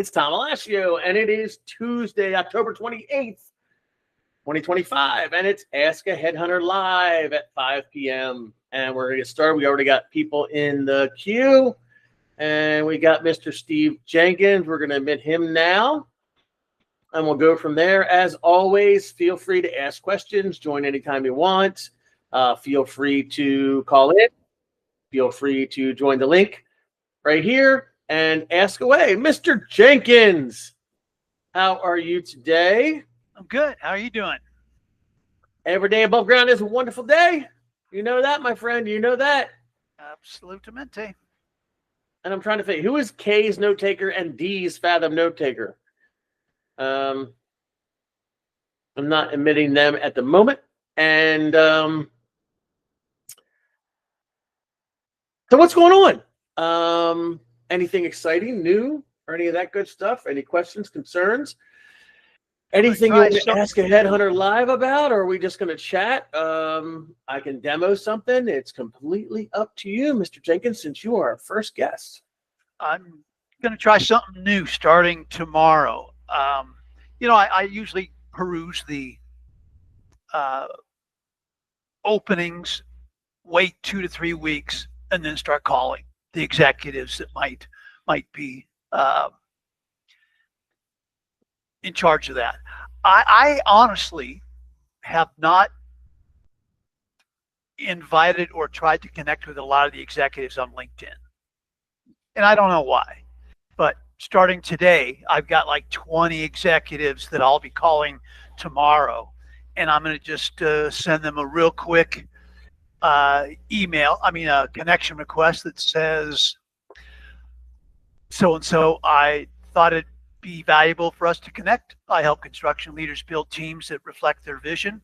It's Tom Alessio, and it is Tuesday, October 28th, 2025, and it's Ask a Headhunter Live at 5 p.m. And we're going to get started. We already got people in the queue, and we got Mr. Steve Jenkins. We're going to admit him now, and we'll go from there. As always, feel free to ask questions. Join anytime you want. Feel free to call in. Feel free to join the link right here and ask away. Mr. Jenkins, how are you today? I'm good. How are you doing? Every day above ground is a wonderful day. You know that, my friend. You know that. Absolutamente. And I'm trying to think, who is K's note taker and D's Fathom note taker? I'm not admitting them at the moment. And so what's going on? Anything exciting, new, or any of that good stuff? Any questions, concerns? Anything you want to ask a Headhunter Live about, or are we just going to chat? I can demo something. It's completely up to you, Mr. Jenkins, since you are our first guest. I'm going to try something new starting tomorrow. I usually peruse the openings, wait 2 to 3 weeks, and then start calling the executives that might be in charge of that. I honestly have not invited or tried to connect with a lot of the executives on LinkedIn. And I don't know why. But starting today, I've got like 20 executives that I'll be calling tomorrow. And I'm going to just send them a real quick a connection request that says, so-and-so, I thought it'd be valuable for us to connect. I help construction leaders build teams that reflect their vision.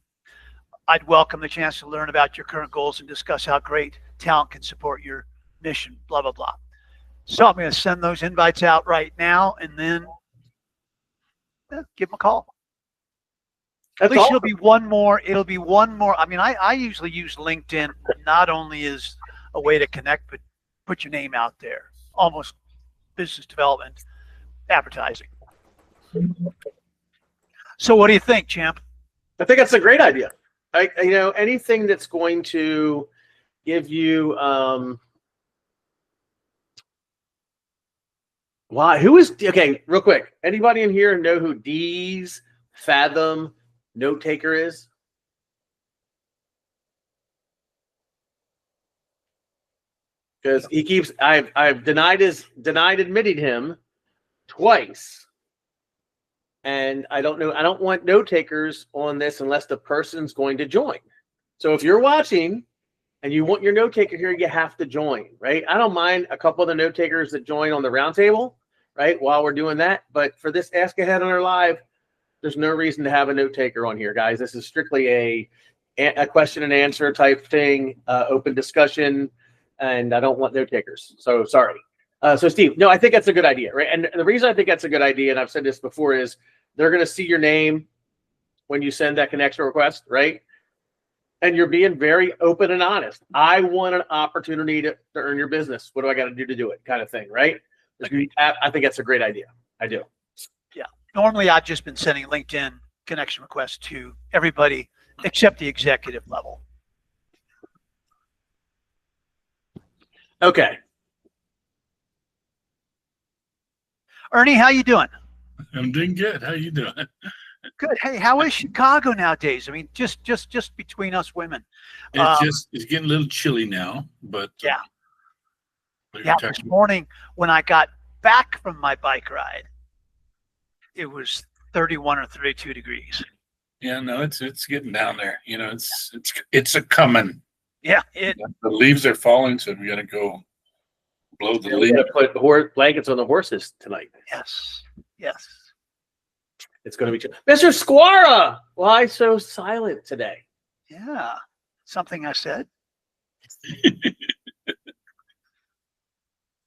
I'd welcome the chance to learn about your current goals and discuss how great talent can support your mission, blah, blah, blah. So I'm going to send those invites out right now and then give them a call. At least it'll be one more. I mean, I usually use LinkedIn not only as a way to connect, but put your name out there, almost business development, advertising. So what do you think, champ? I think that's a great idea. Anything that's going to give you okay, real quick. Anybody in here know who D's Fathom note taker is? Because he keeps I've denied admitting him twice. And I don't know. I don't want note takers on this unless the person's going to join. So if you're watching and you want your note taker here, you have to join, right? I don't mind a couple of the note takers that join on the roundtable, right, while we're doing that. But for this Ask a Headhunter Live, there's no reason to have a note taker on here, guys. This is strictly a question and answer type thing, open discussion, and I don't want note takers. So sorry. So Steve, no, I think that's a good idea, right? And the reason I think that's a good idea, and I've said this before, is they're going to see your name when you send that connection request, right? And you're being very open and honest. I want an opportunity to earn your business. What do I got to do to do it? Kind of thing, right? I think that's a great idea. I do. Yeah. Normally, I've just been sending LinkedIn connection requests to everybody except the executive level. Okay. Ernie, how you doing? I'm doing good. How you doing? Good. Hey, how is Chicago nowadays? I mean, just between us women. It's getting a little chilly now, but yeah. This morning when I got back from my bike ride, it was 31 or 32 degrees. Yeah, no, it's getting down there. You know, it's a coming. Yeah, the leaves are falling, so we got to go blow the leaves. Put the blankets on the horses tonight. Yes. It's going to be Mr. Squara. Why so silent today? Yeah, something I said.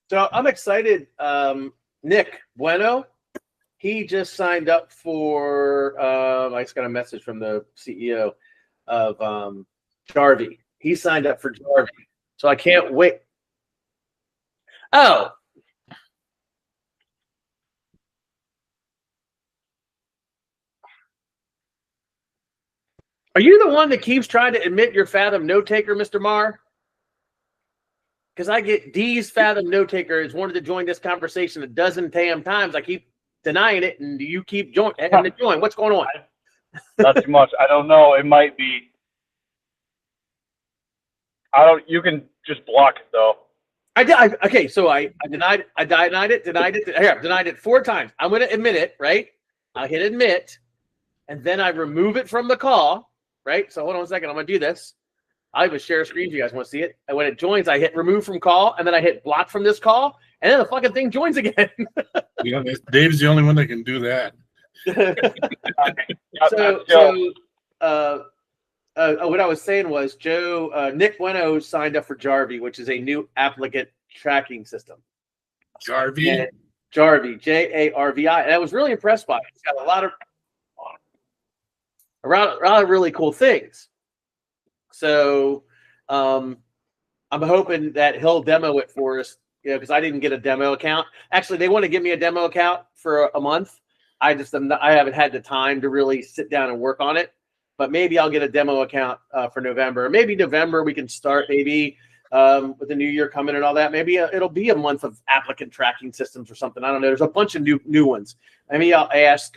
So I'm excited. Nick Bueno, he just signed up for. I just got a message from the CEO of Jarvie. He signed up for Jarvie, so I can't wait. Oh. Are you the one that keeps trying to admit you're Fathom note taker, Mr. Marr? Because I get D's Fathom note taker has wanted to join this conversation a dozen damn times. I keep denying it, and you keep join. What's going on? Not too much. I don't know. It might be. You can just block it though. Okay, so I denied it 4 times. I'm going to admit it, right? I hit admit, and then I remove it from the call, right? So hold on a second. I'm going to do this. I'll even share a screen if you guys want to see it. And when it joins, I hit remove from call, and then I hit block from this call, and then the fucking thing joins again. Yeah, Dave's the only one that can do that. What I was saying was Nick Bueno signed up for Jarvie, which is a new applicant tracking system. Jarvie? Jarvie, Jarvi. And I was really impressed by it. It's got a lot of really cool things. So I'm hoping that he'll demo it for us, because I didn't get a demo account. Actually, they want to give me a demo account for a month. I haven't had the time to really sit down and work on it. But maybe I'll get a demo account for November. Maybe November we can start with the new year coming and all that. Maybe it'll be a month of applicant tracking systems or something. I don't know. There's a bunch of new ones. Maybe I'll ask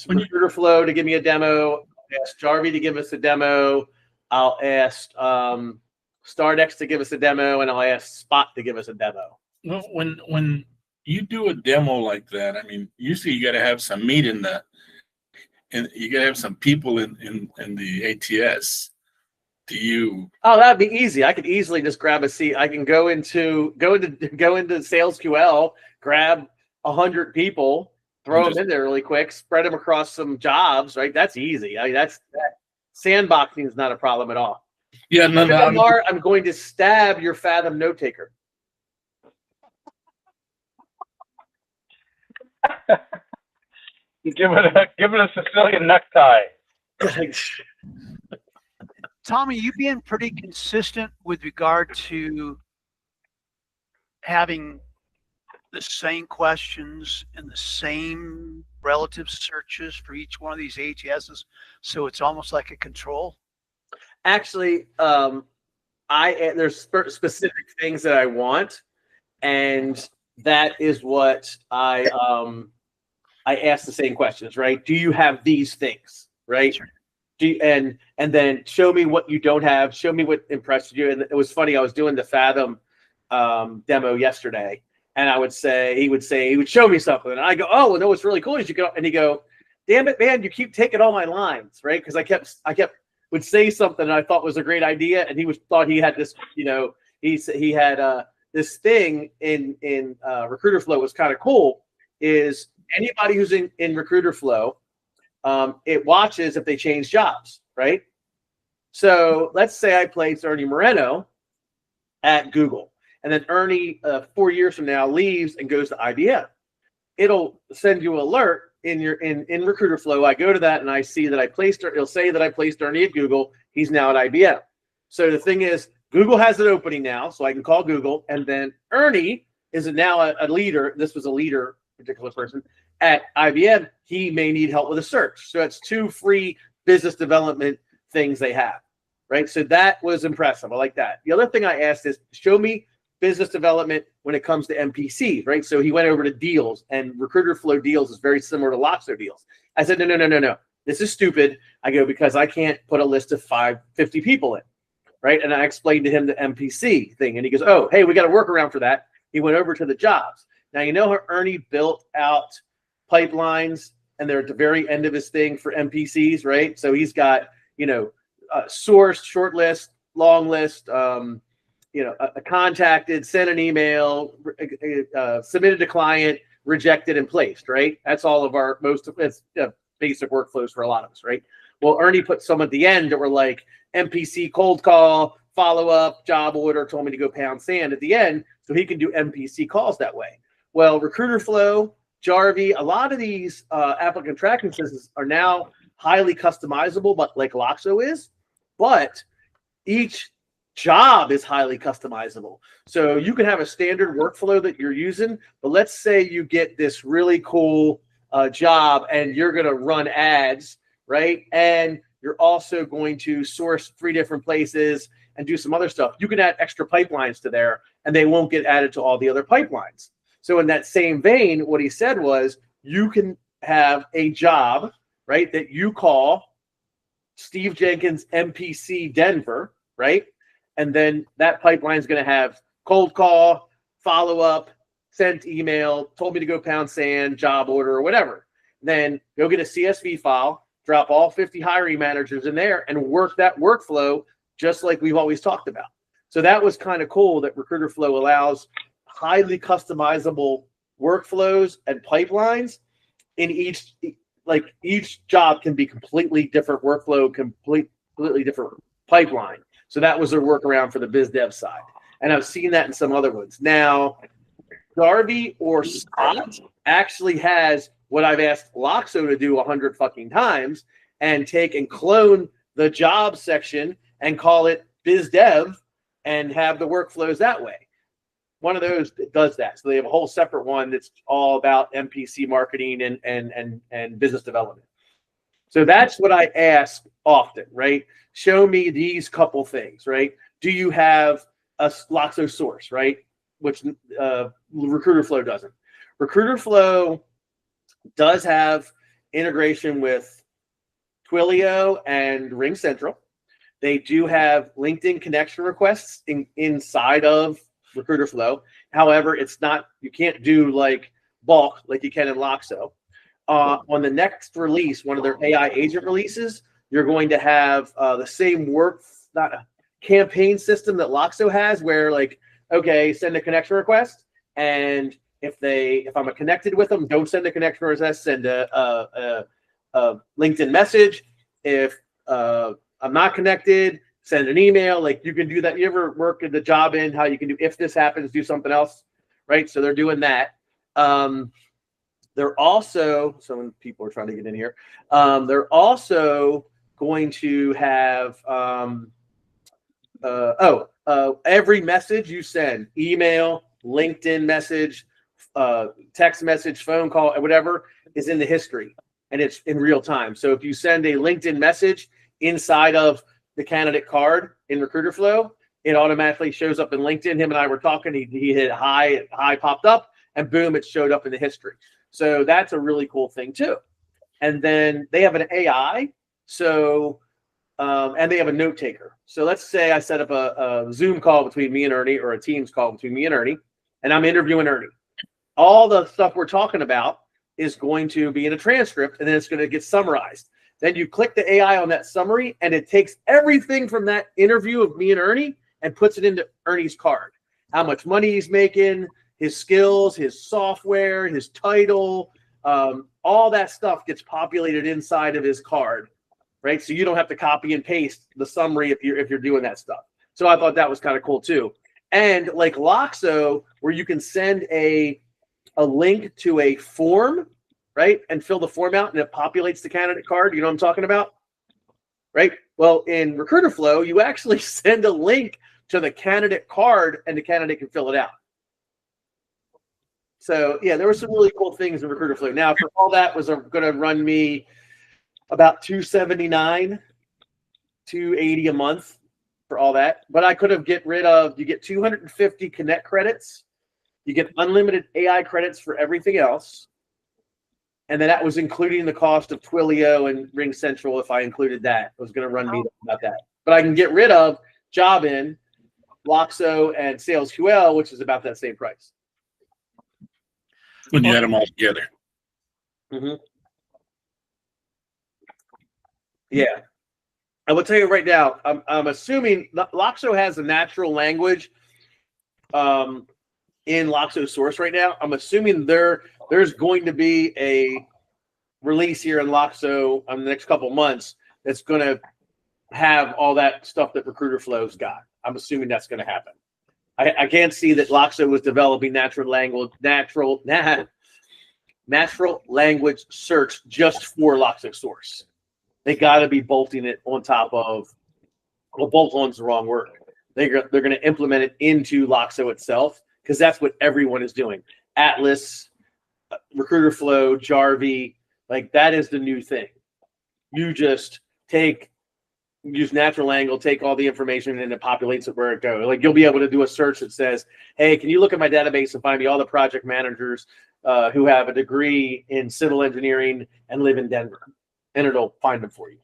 Recruiter Flow to give me a demo. I'll ask Jarvie to give us a demo. I'll ask Stardex to give us a demo, and I'll ask Spot to give us a demo. Well, when you do a demo like that, I mean, usually you got to have some meat in that. And you gotta have some people in the ATS. Oh, that'd be easy. I could easily just grab a seat. I can go into Sales QL, grab 100 people, throw them in there really quick, spread them across some jobs. Right? That's easy. I mean, sandboxing is not a problem at all. Yeah, no. I'm going to stab your Fathom note taker. Give it a Sicilian necktie. Tommy, you being pretty consistent with regard to having the same questions and the same relative searches for each one of these ATSs, so it's almost like a control? Actually, there's specific things that I want, and that is what I ask the same questions, right? Do you have these things, right? Sure. And then show me what you don't have. Show me what impressed you. And it was funny. I was doing the Fathom demo yesterday, and he would show me something, and I go, oh, well, no, what's really cool is you go, and he go, damn it, man, you keep taking all my lines, right? Because I would say something that I thought was a great idea, and thought he had this, he had this thing in Recruiter Flow was kind of cool. Is anybody who's in Recruiter Flow, it watches if they change jobs, right? So let's say I place Ernie Moreno at Google, and then Ernie 4 years from now leaves and goes to IBM. It'll send you an alert in Recruiter Flow. I go to that and I see that it'll say that I placed Ernie at Google. He's now at IBM. So the thing is, Google has an opening now, so I can call Google, and then Ernie is now a leader. This was a leader, particular person at IBM. He may need help with a search. So that's 2 free business development things they have, right? So that was impressive. I like that. The other thing I asked is, show me business development when it comes to MPCs, right? So he went over to deals, and Recruiter Flow deals is very similar to Loxo deals. I said, no. This is stupid. I go, because I can't put a list of 50 people in, right? And I explained to him the MPC thing, and he goes, oh, hey, we got a workaround for that. He went over to the jobs. Now, you know how Ernie built out pipelines, and they're at the very end of his thing for MPCs, right? So he's got, source, short list, long list, contacted, sent an email, submitted to client, rejected, and placed, right? That's all of our basic workflows for a lot of us, right? Well, Ernie put some at the end that were like MPC cold call, follow up, job order, told me to go pound sand at the end, so he can do MPC calls that way. Well, Recruiter Flow, Jarvie, a lot of these applicant tracking systems are now highly customizable, but like Loxo is, but each job is highly customizable. So you can have a standard workflow that you're using, but let's say you get this really cool job and you're going to run ads right? And you're also going to source 3 different places and do some other stuff. You can add extra pipelines to there, and they won't get added to all the other pipelines. So in that same vein, what he said was, you can have a job, right, that you call Steve Jenkins MPC Denver, right? And then that pipeline is going to have cold call, follow up, sent email, told me to go pound sand, job order, or whatever. Then go get a CSV file, drop all 50 hiring managers in there, and work that workflow just like we've always talked about. So that was kind of cool that Recruiter Flow allows highly customizable workflows and pipelines in each job can be completely different workflow, completely different pipeline. So that was their workaround for the biz dev side. And I've seen that in some other ones. Now, Darby or Scott actually has what I've asked Loxo to do 100 fucking times, and take and clone the job section and call it biz dev and have the workflows that way. One of those does that. So they have a whole separate one that's all about MPC marketing and business development. So that's what I ask often, right? Show me these couple things, right? Do you have a Loxo source, right? Which Recruiter Flow doesn't. Recruiter Flow does have integration with Twilio and Ring Central. They do have LinkedIn connection requests inside of Recruiter Flow. However, it's not, you can't do like bulk like you can in Loxo. On the next release, one of their AI agent releases, you're going to have the same campaign system that Loxo has, where like, okay, send a connection request, and if I'm connected with them, don't send a connection request, send a LinkedIn message. If I'm not connected, send an email. Like, you can do that. You ever work at the job in how you can do, if this happens, do something else, right? So they're doing that. They're also, some people are trying to get in here. They're also going to have every message you send, email, LinkedIn message, text message, phone call, whatever, is in the history, and it's in real time. So if you send a LinkedIn message inside of the candidate card in Recruiter Flow, it automatically shows up in LinkedIn. Him and I were talking. He hit hi popped up, and boom, it showed up in the history. So that's a really cool thing too. And then they have an AI. So and they have a note taker. So let's say I set up a Zoom call between me and Ernie, or a Teams call between me and Ernie, and I'm interviewing Ernie. All the stuff we're talking about is going to be in a transcript, and then it's going to get summarized. Then you click the AI on that summary, and it takes everything from that interview of me and Ernie and puts it into Ernie's card. How much money he's making, his skills, his software, his title, all that stuff gets populated inside of his card, right? So you don't have to copy and paste the summary if you're doing that stuff. So I thought that was kind of cool too. And like Loxo, where you can send a link to a form, right, and fill the form out, and it populates the candidate card. You know what I'm talking about, right? Well, in Recruiter Flow, you actually send a link to the candidate card, and the candidate can fill it out. So yeah, there were some really cool things in Recruiter Flow. Now, for all that was going to run me about $279, $280 a month for all that. But I could have you get 250 Connect credits. You get unlimited AI credits for everything else. And then that was including the cost of Twilio and Ring Central. If I included that, it was going to run me about that. But I can get rid of Jobin, Loxo, and SalesQL, which is about that same price. When you add them all together. Mm-hmm. Yeah. I will tell you right now, I'm assuming Loxo has a natural language in Loxo source right now. I'm assuming there's going to be a release here in Loxo in the next couple months that's going to have all that stuff that Recruiter Flow's got. I'm assuming that's going to happen. I can't see that Loxo was developing natural language search just for Loxo source. They got to be bolting it on top of, well, bolt-on's the wrong word. They're going to implement it into Loxo itself, because that's what everyone is doing. Atlas, Recruiter Flow, Jarvie, like that is the new thing. You just use natural angle, take all the information, and it populates it where it goes. Like, you'll be able to do a search that says, hey, can you look at my database and find me all the project managers who have a degree in civil engineering and live in Denver? And it'll find them for you.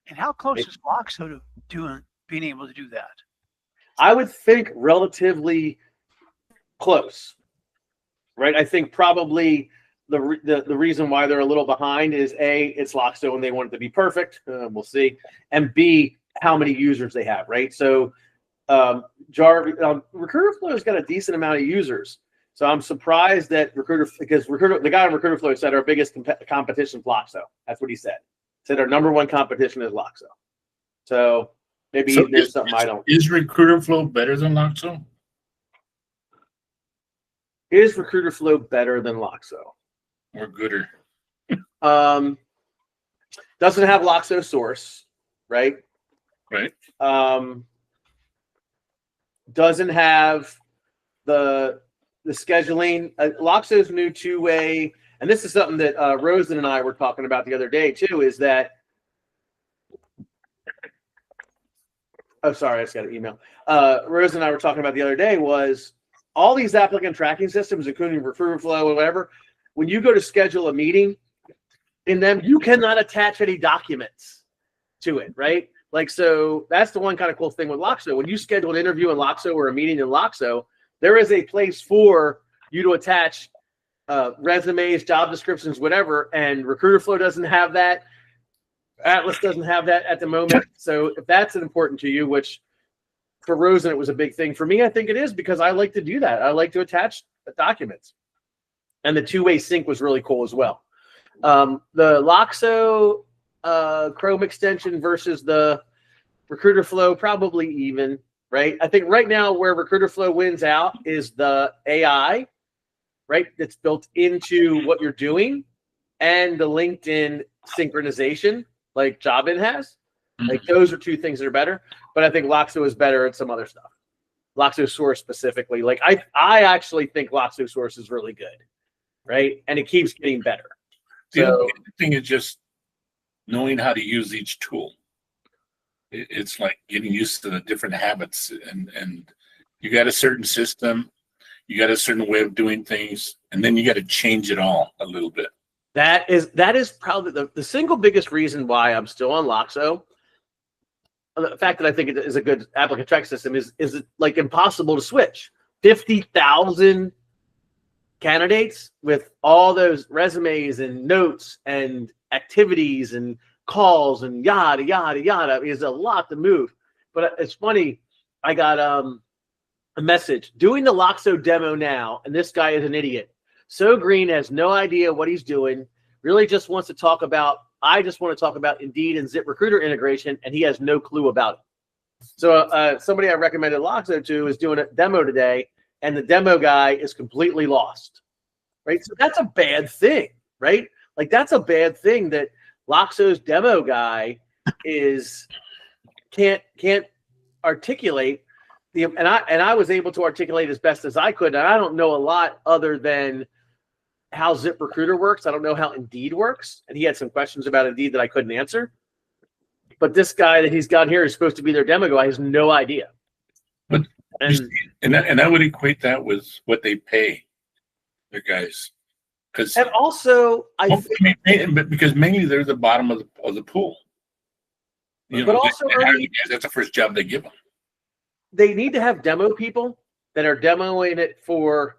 And how close is Loxo to being able to do that? I would think relatively close, right? I think probably the reason why they're a little behind is A, it's Loxo and they want it to be perfect. We'll see. And B, how many users they have, right? So Recruiter Flow's got a decent amount of users. So I'm surprised that the guy on Recruiter Flow said our biggest competition is Loxo. That's what he said. Said our number one competition is Loxo. So maybe there's something I don't. Is Recruiter Flow better than Loxo? Is Recruiter Flow better than Loxo? Or gooder? Doesn't have Loxo source, right? Right. Doesn't have the scheduling. Loxo's new two-way, and this is something that Rosen and I were talking about the other day too, is that oh, sorry, I just got an email. Rosen and I were talking about the other day was all these applicant tracking systems, including Recruiter Flow or whatever, when you go to schedule a meeting in them, you cannot attach any documents to it, right? Like, so that's the one kind of cool thing with Loxo. When you schedule an interview in Loxo or a meeting in Loxo, there is a place for you to attach resumes, job descriptions, whatever, and Recruiter Flow doesn't have that. Atlas doesn't have that at the moment. So if that's important to you, which for Rosen it was a big thing. For me, I think it is because I like to do that. I like to attach documents. And the two-way sync was really cool as well. The Loxo Chrome extension versus the Recruiter Flow, probably even, right? I think right now where Recruiter Flow wins out is the AI, right? That's built into what you're doing, and the LinkedIn synchronization like Jobin has. Like, those are two things that are better. But I think Loxo is better at some other stuff. Loxo Source specifically. Like, I actually think Loxo Source is really good, right? And it keeps getting better. The So other thing is just knowing how to use each tool. It's like getting used to the different habits, and you got a certain system, you got a certain way of doing things, and then you got to change it all a little bit. that is probably the single biggest reason why I'm still on Loxo. The fact that I think it is a good applicant track system is it like impossible to switch. 50,000 candidates with all those resumes and notes and activities and calls and yada, yada, yada is a lot to move. But it's funny. I got a message doing the Loxo demo now, and this guy is an idiot. So Green has no idea what he's doing. Really just wants to talk about, I just want to talk about Indeed and ZipRecruiter integration, and he has no clue about it. So somebody I recommended Loxo to is doing a demo today, and the demo guy is completely lost, right? So that's a bad thing, right? Like, that's a bad thing that Loxo's demo guy can't articulate the, and I was able to articulate as best as I could. And I don't know a lot other than how ZipRecruiter works. I don't know how Indeed works. And he had some questions about Indeed that I couldn't answer. But this guy that he's got here is supposed to be their demo guy. Has no idea. But And I would equate that with what they pay their guys, because also because mainly they're the bottom of the pool. You but know, also that's the first job they give them. they need to have demo people that are demoing it for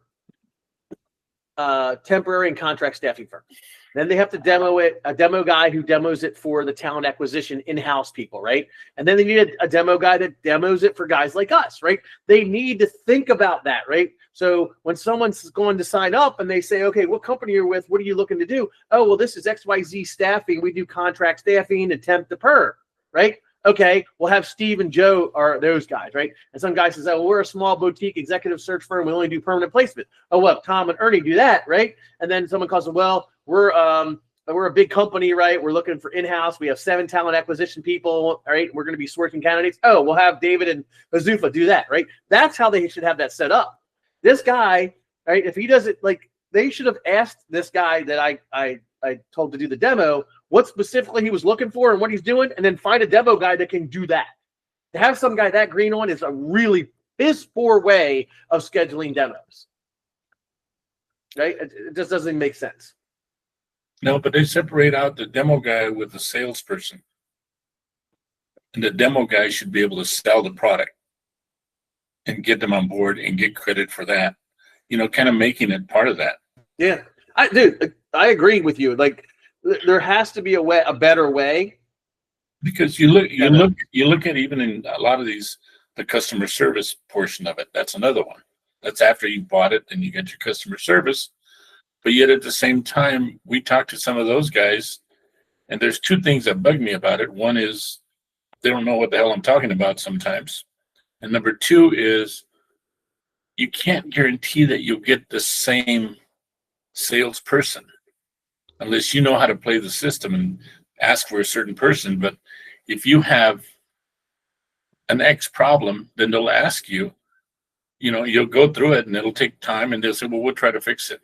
temporary and contract staffing firms. Then they have to demo it, a demo guy who demos it for the talent acquisition in-house people, right? And then they need a demo guy that demos it for guys like us, right? They need to think about that, right? So when someone's going to sign up and they say, okay, what company you're with, what are you looking to do? Oh, well, this is XYZ staffing. We do contract staffing and temp to perm, right? Okay, we'll have Steve and Joe are those guys, right? And some guy says, oh, well, we're a small boutique executive search firm. We only do permanent placement. Oh, well, Tom and Ernie do that, right? And then someone calls them, well, we're a big company, right? We're looking for in-house. We have 7 talent acquisition people, all right? We're going to be sourcing candidates. Oh, we'll have David and Azufa do that, right? That's how they should have that set up. This guy, right, if he does it, like, they should have asked this guy that I told to do the demo, what specifically he was looking for and what he's doing, and then find a demo guy that can do that. To have some guy that green on is a really piss poor way of scheduling demos. Right? It just doesn't make sense. No, but they separate out the demo guy with the salesperson. And the demo guy should be able to sell the product and get them on board and get credit for that. You know, kind of making it part of that. Yeah. I agree with you. Like, there has to be a better way. Because you look at even in a lot of these, the customer service portion of it. That's another one. That's after you bought it, then you get your customer service. But yet at the same time, we talked to some of those guys, and there's two things that bug me about it. One is they don't know what the hell I'm talking about sometimes. And number two is you can't guarantee that you'll get the same salesperson unless you know how to play the system and ask for a certain person. But if you have an X problem, then they'll ask you, you know, you'll go through it and it'll take time, and they'll say, well, we'll try to fix it.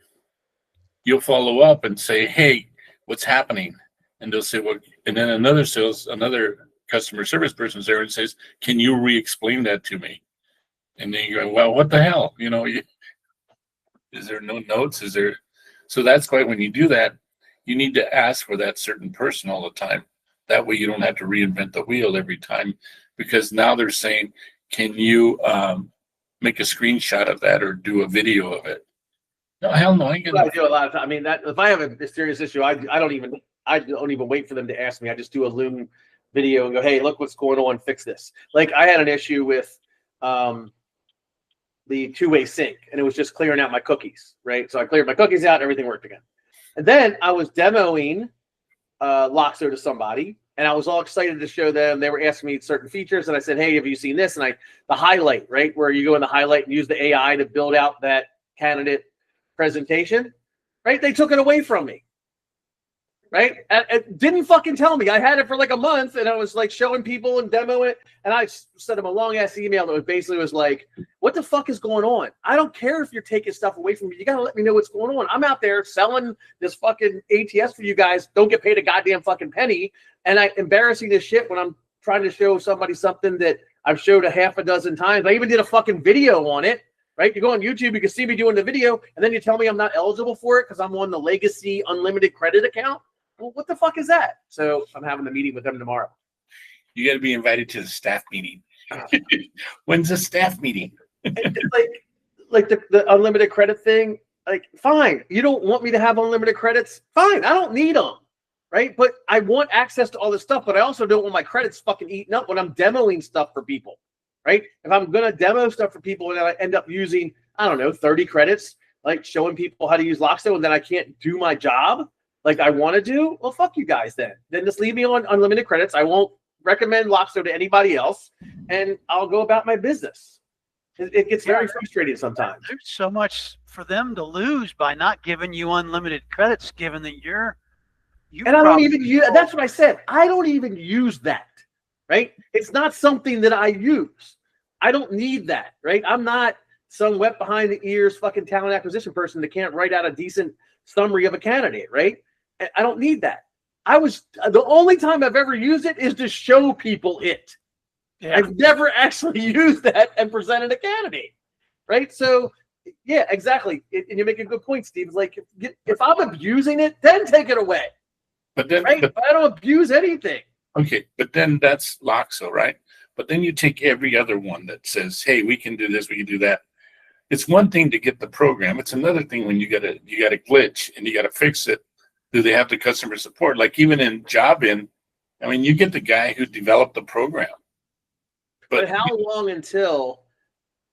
You'll follow up and say, hey, what's happening? And they'll say, well, and then another customer service person's there and says, can you re-explain that to me? And then you go, well, what the hell? You know, is there no notes? So that's why when you do that, you need to ask for that certain person all the time. That way you don't have to reinvent the wheel every time, because now they're saying, can you make a screenshot of that or do a video of it? No, hell no. I do a lot of time. I mean, that if I have a serious issue, I don't even wait for them to ask me. I just do a Loom video and go, hey, look what's going on, fix this. Like, I had an issue with the two-way sync, and it was just clearing out my cookies, right? So I cleared my cookies out, everything worked again. And then I was demoing Loxo to somebody, and I was all excited to show them. They were asking me certain features, and I said, hey, have you seen this? And the highlight, right, where you go in the highlight and use the AI to build out that candidate presentation, right? They took it away from me, right? It didn't fucking tell me. I had it for like a month, and I was like showing people and demo it, and I sent them a long ass email that basically was like, what the fuck is going on? I don't care if you're taking stuff away from me. You gotta let me know what's going on. I'm out there selling this fucking ATS for you guys. Don't get paid a goddamn fucking penny, and I'm embarrassing this shit when I'm trying to show somebody something that I've showed a half a dozen times. I even did a fucking video on it. Right? You go on YouTube, you can see me doing the video, and then you tell me I'm not eligible for it because I'm on the Legacy Unlimited Credit account. Well, what the fuck is that? So I'm having a meeting with them tomorrow. You got to be invited to the staff meeting. When's the staff meeting? like the unlimited credit thing. Like, fine. You don't want me to have unlimited credits? Fine. I don't need them. Right? But I want access to all this stuff, but I also don't want my credits fucking eaten up when I'm demoing stuff for people. Right? If I'm going to demo stuff for people and I end up using, I don't know, 30 credits, like showing people how to use Loxo, and then I can't do my job like I want to do, well, fuck you guys then. Then just leave me on unlimited credits. I won't recommend Loxo to anybody else, and I'll go about my business. It gets very frustrating sometimes. There's so much for them to lose by not giving you unlimited credits, given that you and I don't even use, that's what I said. I don't even use that. Right? It's not something that I use. I don't need that, right? I'm not some wet behind the ears fucking talent acquisition person that can't write out a decent summary of a candidate, right? I don't need that. The only time I've ever used it is to show people it. Yeah. I've never actually used that and presented a candidate, right? So, yeah, exactly. And you make a good point, Steve. It's like, if I'm abusing it, then take it away. But then, right? But I don't abuse anything. Okay, but then that's Loxo, right? But then you take every other one that says, hey, we can do this, we can do that. It's one thing to get the program. It's another thing when you got a glitch and you got to fix it. Do they have the customer support? Like even in Jobin, I mean, you get the guy who developed the program. But how long until,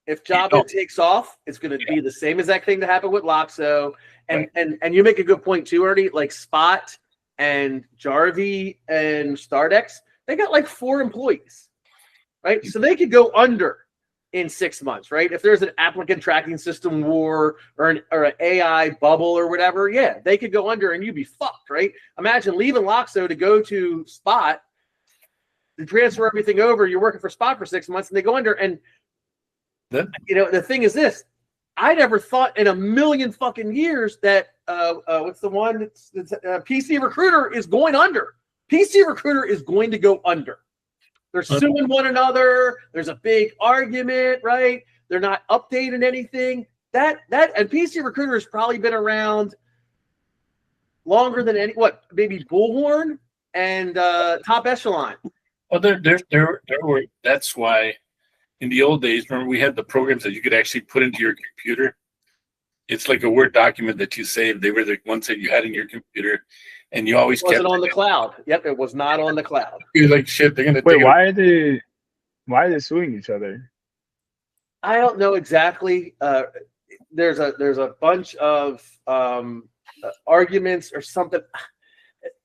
if Jobin takes off, it's going to be the same exact thing that happened with Loxo. And, right. and you make a good point too, Ernie, like Spot and Jarvie and Stardex, they got like 4 employees, right? So they could go under in 6 months, right? If there's an applicant tracking system war or an AI bubble or whatever, yeah, they could go under and you'd be fucked, right? Imagine leaving Loxo to go to Spot, to transfer everything over. You're working for Spot for 6 months and they go under. And you know, the thing is this, I never thought in a million fucking years that what's the one? It's PC Recruiter is going under. PC Recruiter is going to go under. They're suing one another. There's a big argument, right? They're not updating anything. And PC Recruiter has probably been around longer than maybe Bullhorn and Top Echelon. Well, there were. That's why in the old days, remember we had the programs that you could actually put into your computer. It's like a Word document that you saved. They were the ones that you had in your computer, and you always kept it on the cloud. Yep, it was not on the cloud. You're like, shit, they're gonna wait. Why are they suing each other? I don't know exactly. There's a bunch of arguments or something.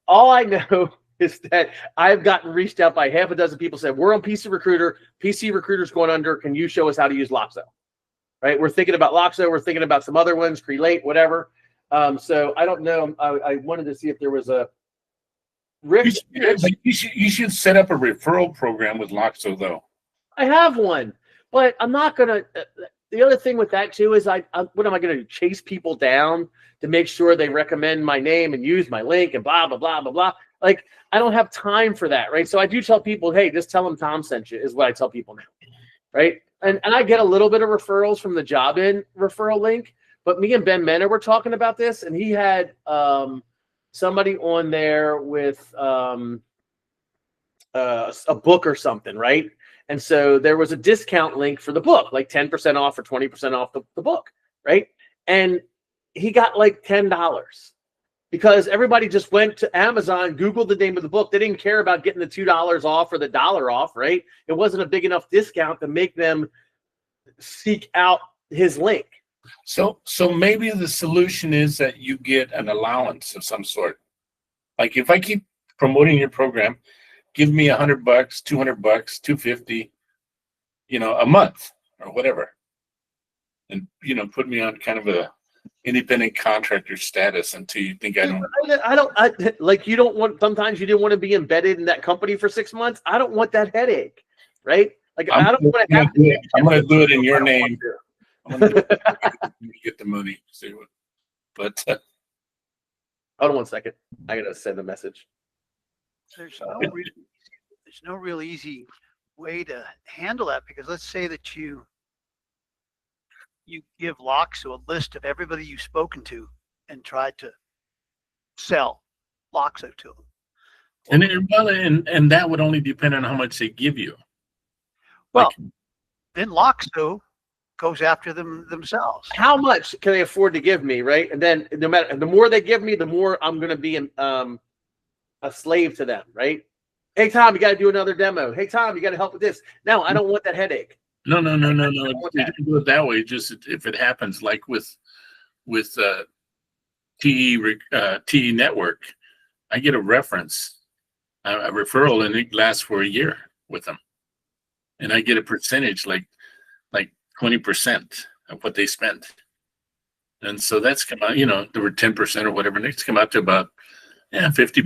All I know is that I've gotten reached out by half a dozen people said, we're on PC Recruiter. PC Recruiter's going under. Can you show us how to use Loxo? Right? We're thinking about Loxo. We're thinking about some other ones, Crelate, whatever. So I don't know. I wanted to see if there was a Rick. You should set up a referral program with Loxo, though. I have one, but I'm not going to. The other thing with that, too, is what am I going to do? Chase people down to make sure they recommend my name and use my link and blah, blah, blah, blah, blah. Like, I don't have time for that, right? So I do tell people, hey, just tell them Tom sent you, is what I tell people now, right? And I get a little bit of referrals from the job in referral link, but me and Ben Menner were talking about this, and he had somebody on there with a book or something, right? And so there was a discount link for the book, like 10% off or 20% off the book, right? And he got like $10 because everybody just went to Amazon, Googled the name of the book. They didn't care about getting the $2 off or the $1 off, right? It wasn't a big enough discount to make them seek out his link. So maybe the solution is that you get an allowance of some sort. Like if I keep promoting your program, give me $100, $200, $250, a month or whatever, and put me on kind of a independent contractor status until you think I don't. Like you don't want. Sometimes you didn't want to be embedded in that company for 6 months. I don't want that headache, right? Like I don't want to have to. I'm going to do it in your name. I'm going to get the money. But hold on 1 second. I got to send a message. There's no real easy way to handle that, because let's say that you give Loxo a list of everybody you've spoken to and tried to sell Loxo to them. And that would only depend on how much they give you. Well, then Loxo goes after them themselves. How much can they afford to give me, right? And then no matter the more they give me, the more I'm going to be a slave to them, right? Hey Tom, you got to do another demo. Hey Tom, you got to help with this. No, I don't want that headache. No. You can do it that way. Just if it happens, like with TE Network, I get a reference, a referral, and it lasts for a year with them, and I get a percentage, like 20% of what they spent, and so that's come out. There were 10% or whatever. And it's come out to about $50.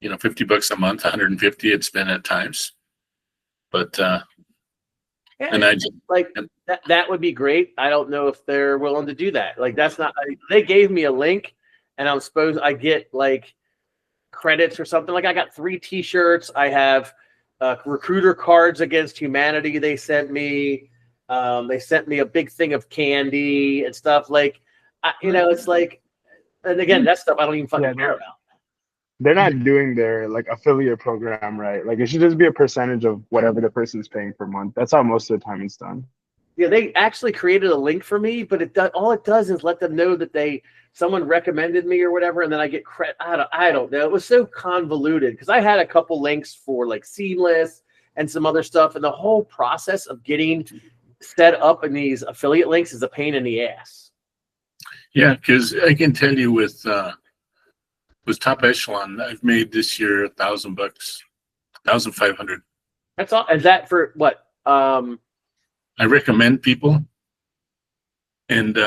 $50 a month, 150 it's been at times, but. And I just like that would be great. I don't know if they're willing to do that. Like that's not. They gave me a link, and I'm supposed I get like credits or something. Like I got 3 T-shirts. I have recruiter cards against humanity. They sent me. They sent me a big thing of candy and stuff. Like, it's like, and again, that stuff I don't even fucking care about. They're not doing their like affiliate program right. Like it should just be a percentage of whatever the person's paying per month. That's how most of the time it's done. Yeah, they actually created a link for me, but all it does is let them know that someone recommended me or whatever, and then I get credit. I don't know. It was so convoluted because I had a couple links for like Seamless and some other stuff, and the whole process of getting set up in these affiliate links is a pain in the ass. Yeah, because I can tell you with Top Echelon, I've made this year $1,000, $1,500. That's all. Is that for what? I recommend people, and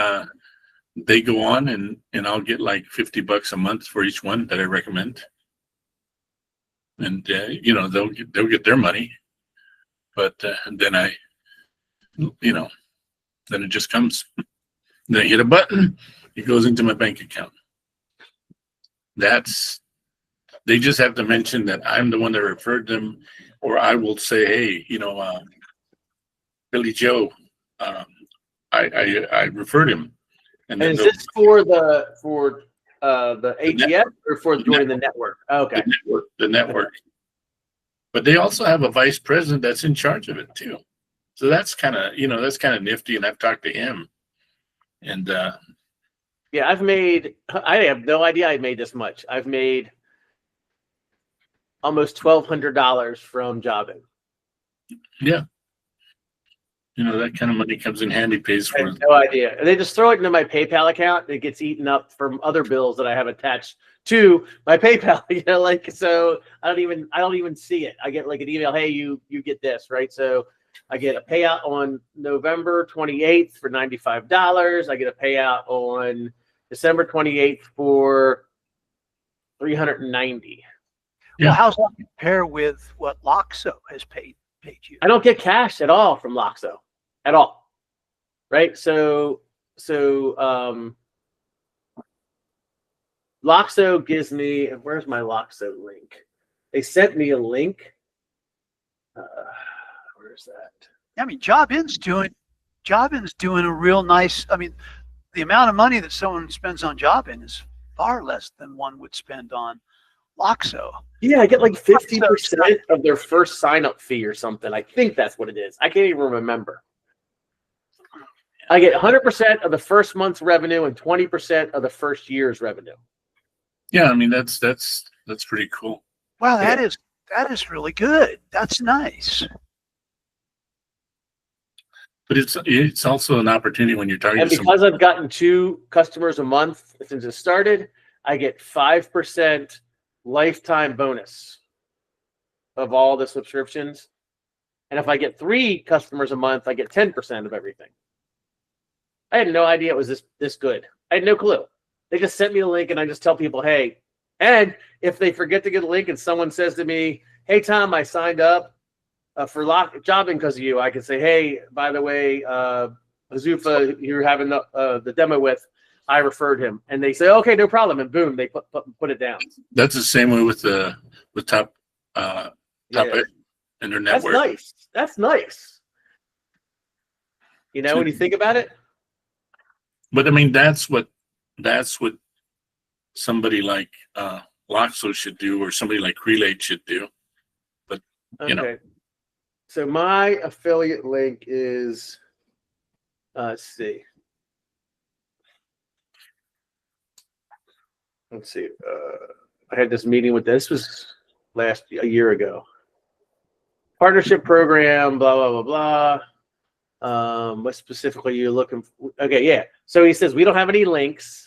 they go on, and I'll get like $50 a month for each one that I recommend, and they'll get their money, but then then it just comes. Then I hit a button, it goes into my bank account. They just have to mention that I'm the one that referred them, or I will say, hey, Billy Joe, I referred him. And is this for the ATS or for joining the network? Oh, okay. The network. But they also have a vice president that's in charge of it too. So that's kind of nifty. And I've talked to him. And yeah, I have no idea I made this much. I've made almost $1,200 from jobbing. Yeah. That kind of money comes in handy, pays for I have no idea. And they just throw it into my PayPal account and it gets eaten up from other bills that I have attached to my PayPal. So I don't even see it. I get like an email, hey, you get this, right? So I get a payout on November 28th for $95. I get a payout on December 28th for $390. Yeah. Well, how's that compare with what Loxo has paid you? I don't get cash at all from Loxo, at all, right? So Loxo gives me. Where's my Loxo link? They sent me a link. Where's that? I mean, Jobin's doing a real nice. I mean, the amount of money that someone spends on Jobin is far less than one would spend on Loxo. Yeah, I get like 50% of their first sign-up fee or something. I think that's what it is. I can't even remember. I get 100% of the first month's revenue and 20% of the first year's revenue. Yeah, I mean that's pretty cool. Wow, that is really good. That's nice. But it's also an opportunity when you're talking. And because I've gotten 2 customers a month since it started, I get 5% lifetime bonus of all the subscriptions. And if I get 3 customers a month, I get 10% of everything. I had no idea it was this good. I had no clue. They just sent me a link and I just tell people, hey, and if they forget to get a link and someone says to me, hey, Tom, I signed up for jobbing because of you, I can say, hey, by the way, Hazufa, you're having the demo with, I referred him. And they say, okay, no problem. And boom, they put it down. That's the same way with Top Yeah. and their network. That's nice. That's nice. When you think about it. But I mean, that's what somebody like Loxo should do, or somebody like Relate should do. But Okay. So my affiliate link is, let's see. I had this meeting with this was a year ago. Partnership program, blah, blah, blah, blah. What specifically you're looking for? Okay, yeah. So he says, we don't have any links.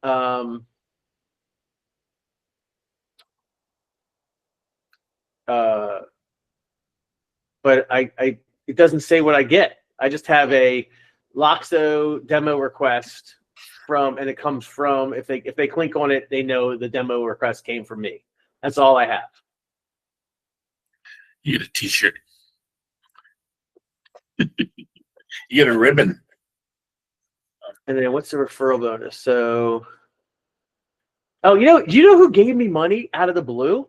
But it doesn't say what I get. I just have a Loxo demo request and it comes from, if they click on it, they know the demo request came from me. That's all I have. You get a t-shirt. You get a ribbon. And then what's the referral bonus? So, do you know who gave me money out of the blue?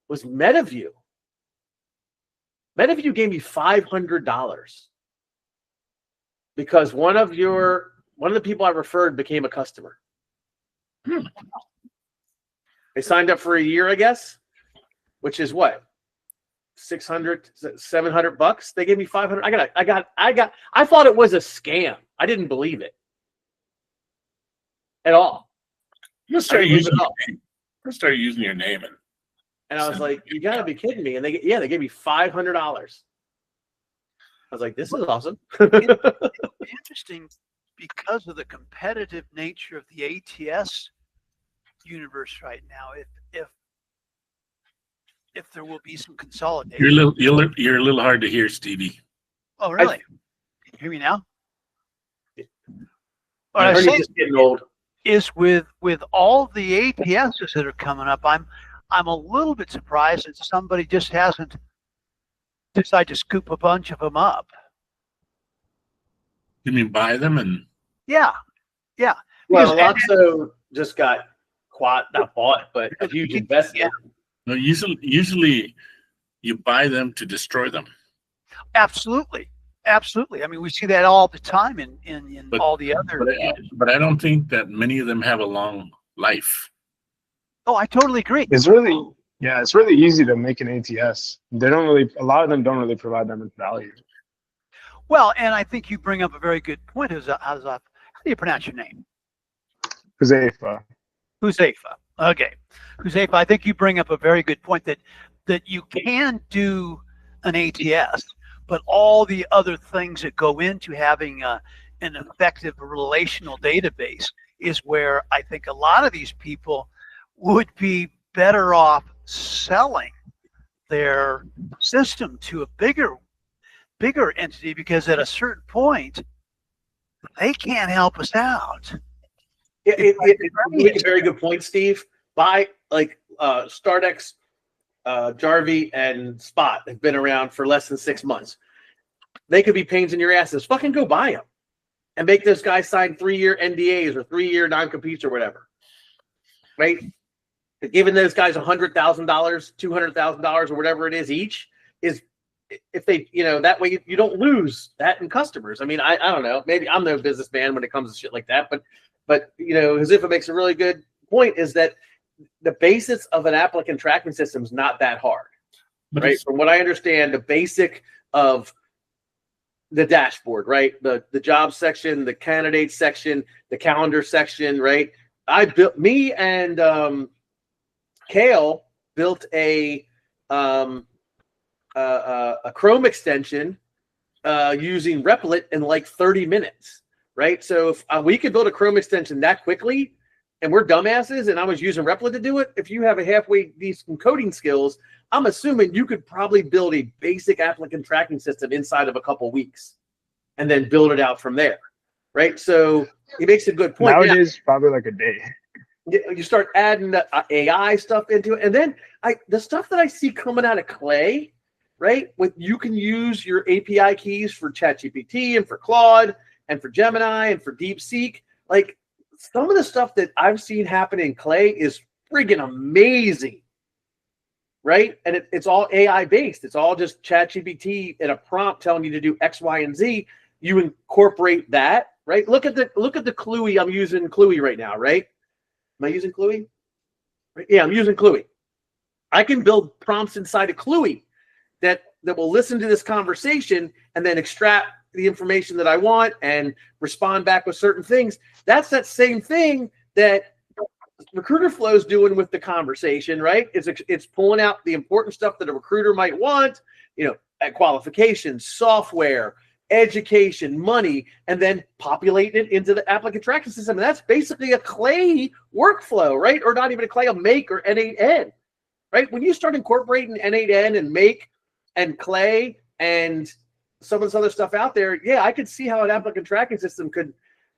Was MetaView. MetaView gave me $500 because one of the people I referred became a customer. They signed up for a year, I guess, which is what? $600, $700. They gave me $500. I thought it was a scam. I didn't believe it at all. Let's start using your name. And I was like, you gotta be kidding me. And they gave me $500. I was like, this is awesome. It's interesting because of the competitive nature of the ATS universe right now. If there will be some consolidation. You're a little hard to hear, Stevie. Oh, really? Can you hear me now? What I say just getting old is with all the ATSs that are coming up, I'm a little bit surprised that somebody just hasn't decided to scoop a bunch of them up. You mean buy them and? Yeah. Yeah. Well, Because- Luxo just got not bought, but a huge investment. No, usually you buy them to destroy them. Absolutely. Absolutely. I mean, we see that all the time in But- all the other. But I don't think that many of them have a long life. Oh, I totally agree. It's really easy to make an ATS. A lot of them don't really provide that much value. Well, and I think you bring up a very good point. How do you pronounce your name? Huzaifa. Huzaifa. Okay. Huzaifa, I think you bring up a very good point that you can do an ATS, but all the other things that go into having an effective relational database is where I think a lot of these people would be better off selling their system to a bigger entity, because at a certain point they can't help us out. You make a very good point, Steve. Buy like Stardex, Jarvie, and Spot have been around for less than 6 months. They could be pains in your asses. Fucking go buy them and make those guys sign 3-year NDAs or 3-year non-competes or whatever. Right? Giving those guys $100,000, $200,000 or whatever it is each is, if they, that way you don't lose that in customers. I mean, I don't know. Maybe I'm no businessman when it comes to shit like that, but Huzaifa makes a really good point, is that the basics of an applicant tracking system is not that hard, But right? From what I understand, the basic of the dashboard, right? The job section, the candidate section, the calendar section, right? Me and Kale built a Chrome extension using Replit in like 30 minutes, right? So if we could build a Chrome extension that quickly, and we're dumbasses, and I was using Replit to do it, if you have a halfway decent coding skills, I'm assuming you could probably build a basic applicant tracking system inside of a couple weeks and then build it out from there, right? So he makes a good point. Nowadays, probably like a day. You start adding the AI stuff into it, and then the stuff that I see coming out of Clay, right? You can use your API keys for ChatGPT and for Claude and for Gemini and for DeepSeek. Like, some of the stuff that I've seen happen in Clay is friggin' amazing, right? And it's all AI based. It's all just ChatGPT and a prompt telling you to do X, Y, and Z. You incorporate that, right? Look at the Cluey. I'm using Cluey right now, right? Am I using Cluey? Yeah, I'm using Cluey. I can build prompts inside of Cluey that will listen to this conversation and then extract the information that I want and respond back with certain things. That's that same thing that Recruiter Flow is doing with the conversation, right? It's pulling out the important stuff that a recruiter might want, at qualifications, software, education, money, and then populating it into the applicant tracking system. And that's basically a Clay workflow, right? Or not even a Clay, a Make or N8N, right? When you start incorporating N8N and Make and Clay and some of this other stuff out there, yeah, I could see how an applicant tracking system could,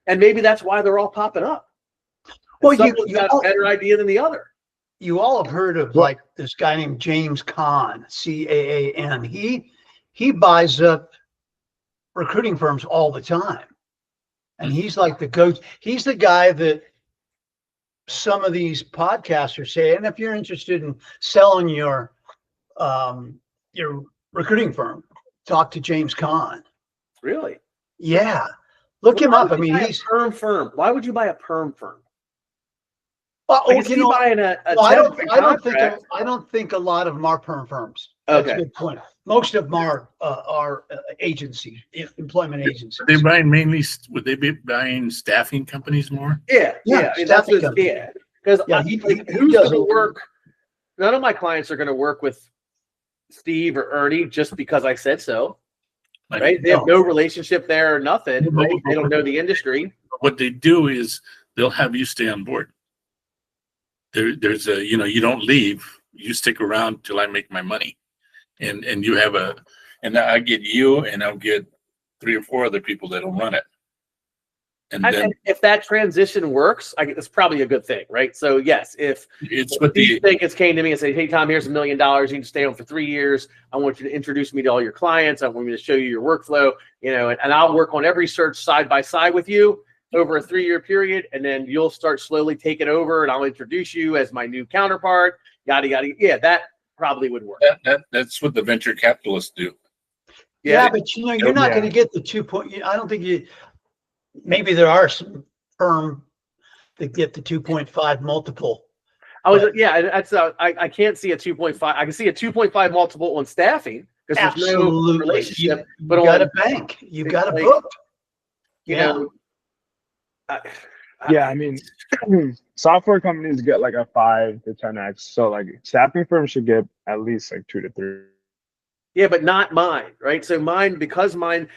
and maybe that's why they're all popping up. Well, you got a better idea than the other. You all have heard of like this guy named James Caan, Caan. He buys up recruiting firms all the time, and he's like he's the guy that some of these podcasters say, and if you're interested in selling your recruiting firm, talk to James Caan. Really? Yeah. Look him up. I mean, he's a perm firm. Why would you buy a perm firm? Well, I don't think a lot of them are perm firms. Okay. That's a good point. Most of them are agencies, employment agencies. Would they be buying staffing companies more? Yeah. Because who's going to work? None of my clients are going to work with Steve or Ernie just because I said so. Right? They have no relationship there or nothing. Right? They don't know the industry. What they do is they'll have you stay on board. There's a, you don't leave. You stick around till I make my money. And you have and I get you, and I'll get 3 or 4 other people that'll run it. And then if that transition works, it's probably a good thing, right? So yes, if Steve Pinkett came to me and said, "Hey Tom, here's $1 million. You can stay on for 3 years. I want you to introduce me to all your clients. I want you to show you your workflow, and I'll work on every search side by side with you." over a 3-year period, and then you'll start slowly taking over, and I'll introduce you as my new counterpart. Yada yada. Yeah, that probably would work. That's what the venture capitalists do. Yeah, but you're not going to get the 2 point. I don't think you. Maybe there are some firm that get the 2.5 multiple. That's I can't see a 2.5. I can see a 2.5 multiple on staffing because there's no relationship. But you got a bank. You got a book. You know. I mean, software companies get like a 5 to 10x. So like staffing firms should get at least like 2 to 3. Yeah, but not mine, right? So mine,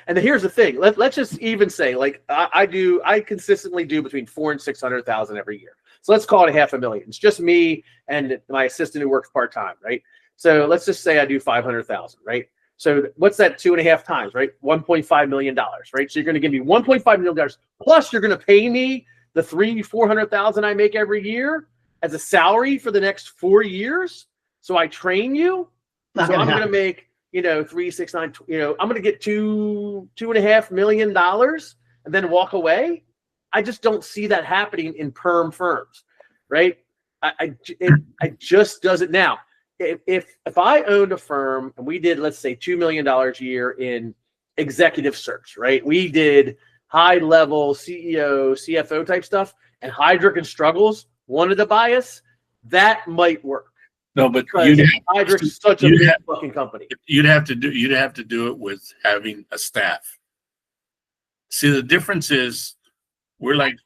and here's the thing. Let's just even say, like I consistently do between 400,000 and 600,000 every year. So let's call it $500,000. It's just me and my assistant who works part time, right? So let's just say I do 500,000, right? So what's that 2.5 times, right? $1.5 million, right? So you're going to give me $1.5 million plus you're going to pay me the 300,000-400,000 I make every year as a salary for the next 4 years. So I train you. I'm going to make 3, 6, 9. I'm going to get $2.5 million and then walk away. I just don't see that happening in perm firms, right? It just doesn't. Now, if I owned a firm and we did, let's say, $2 million a year in executive search, right? We did high level CEO, CFO type stuff, and Heidrick and Struggles wanted to buy us, that might work. No, but Heidrick is such a big fucking company. You'd have to do it with having a staff. See, the difference is we're like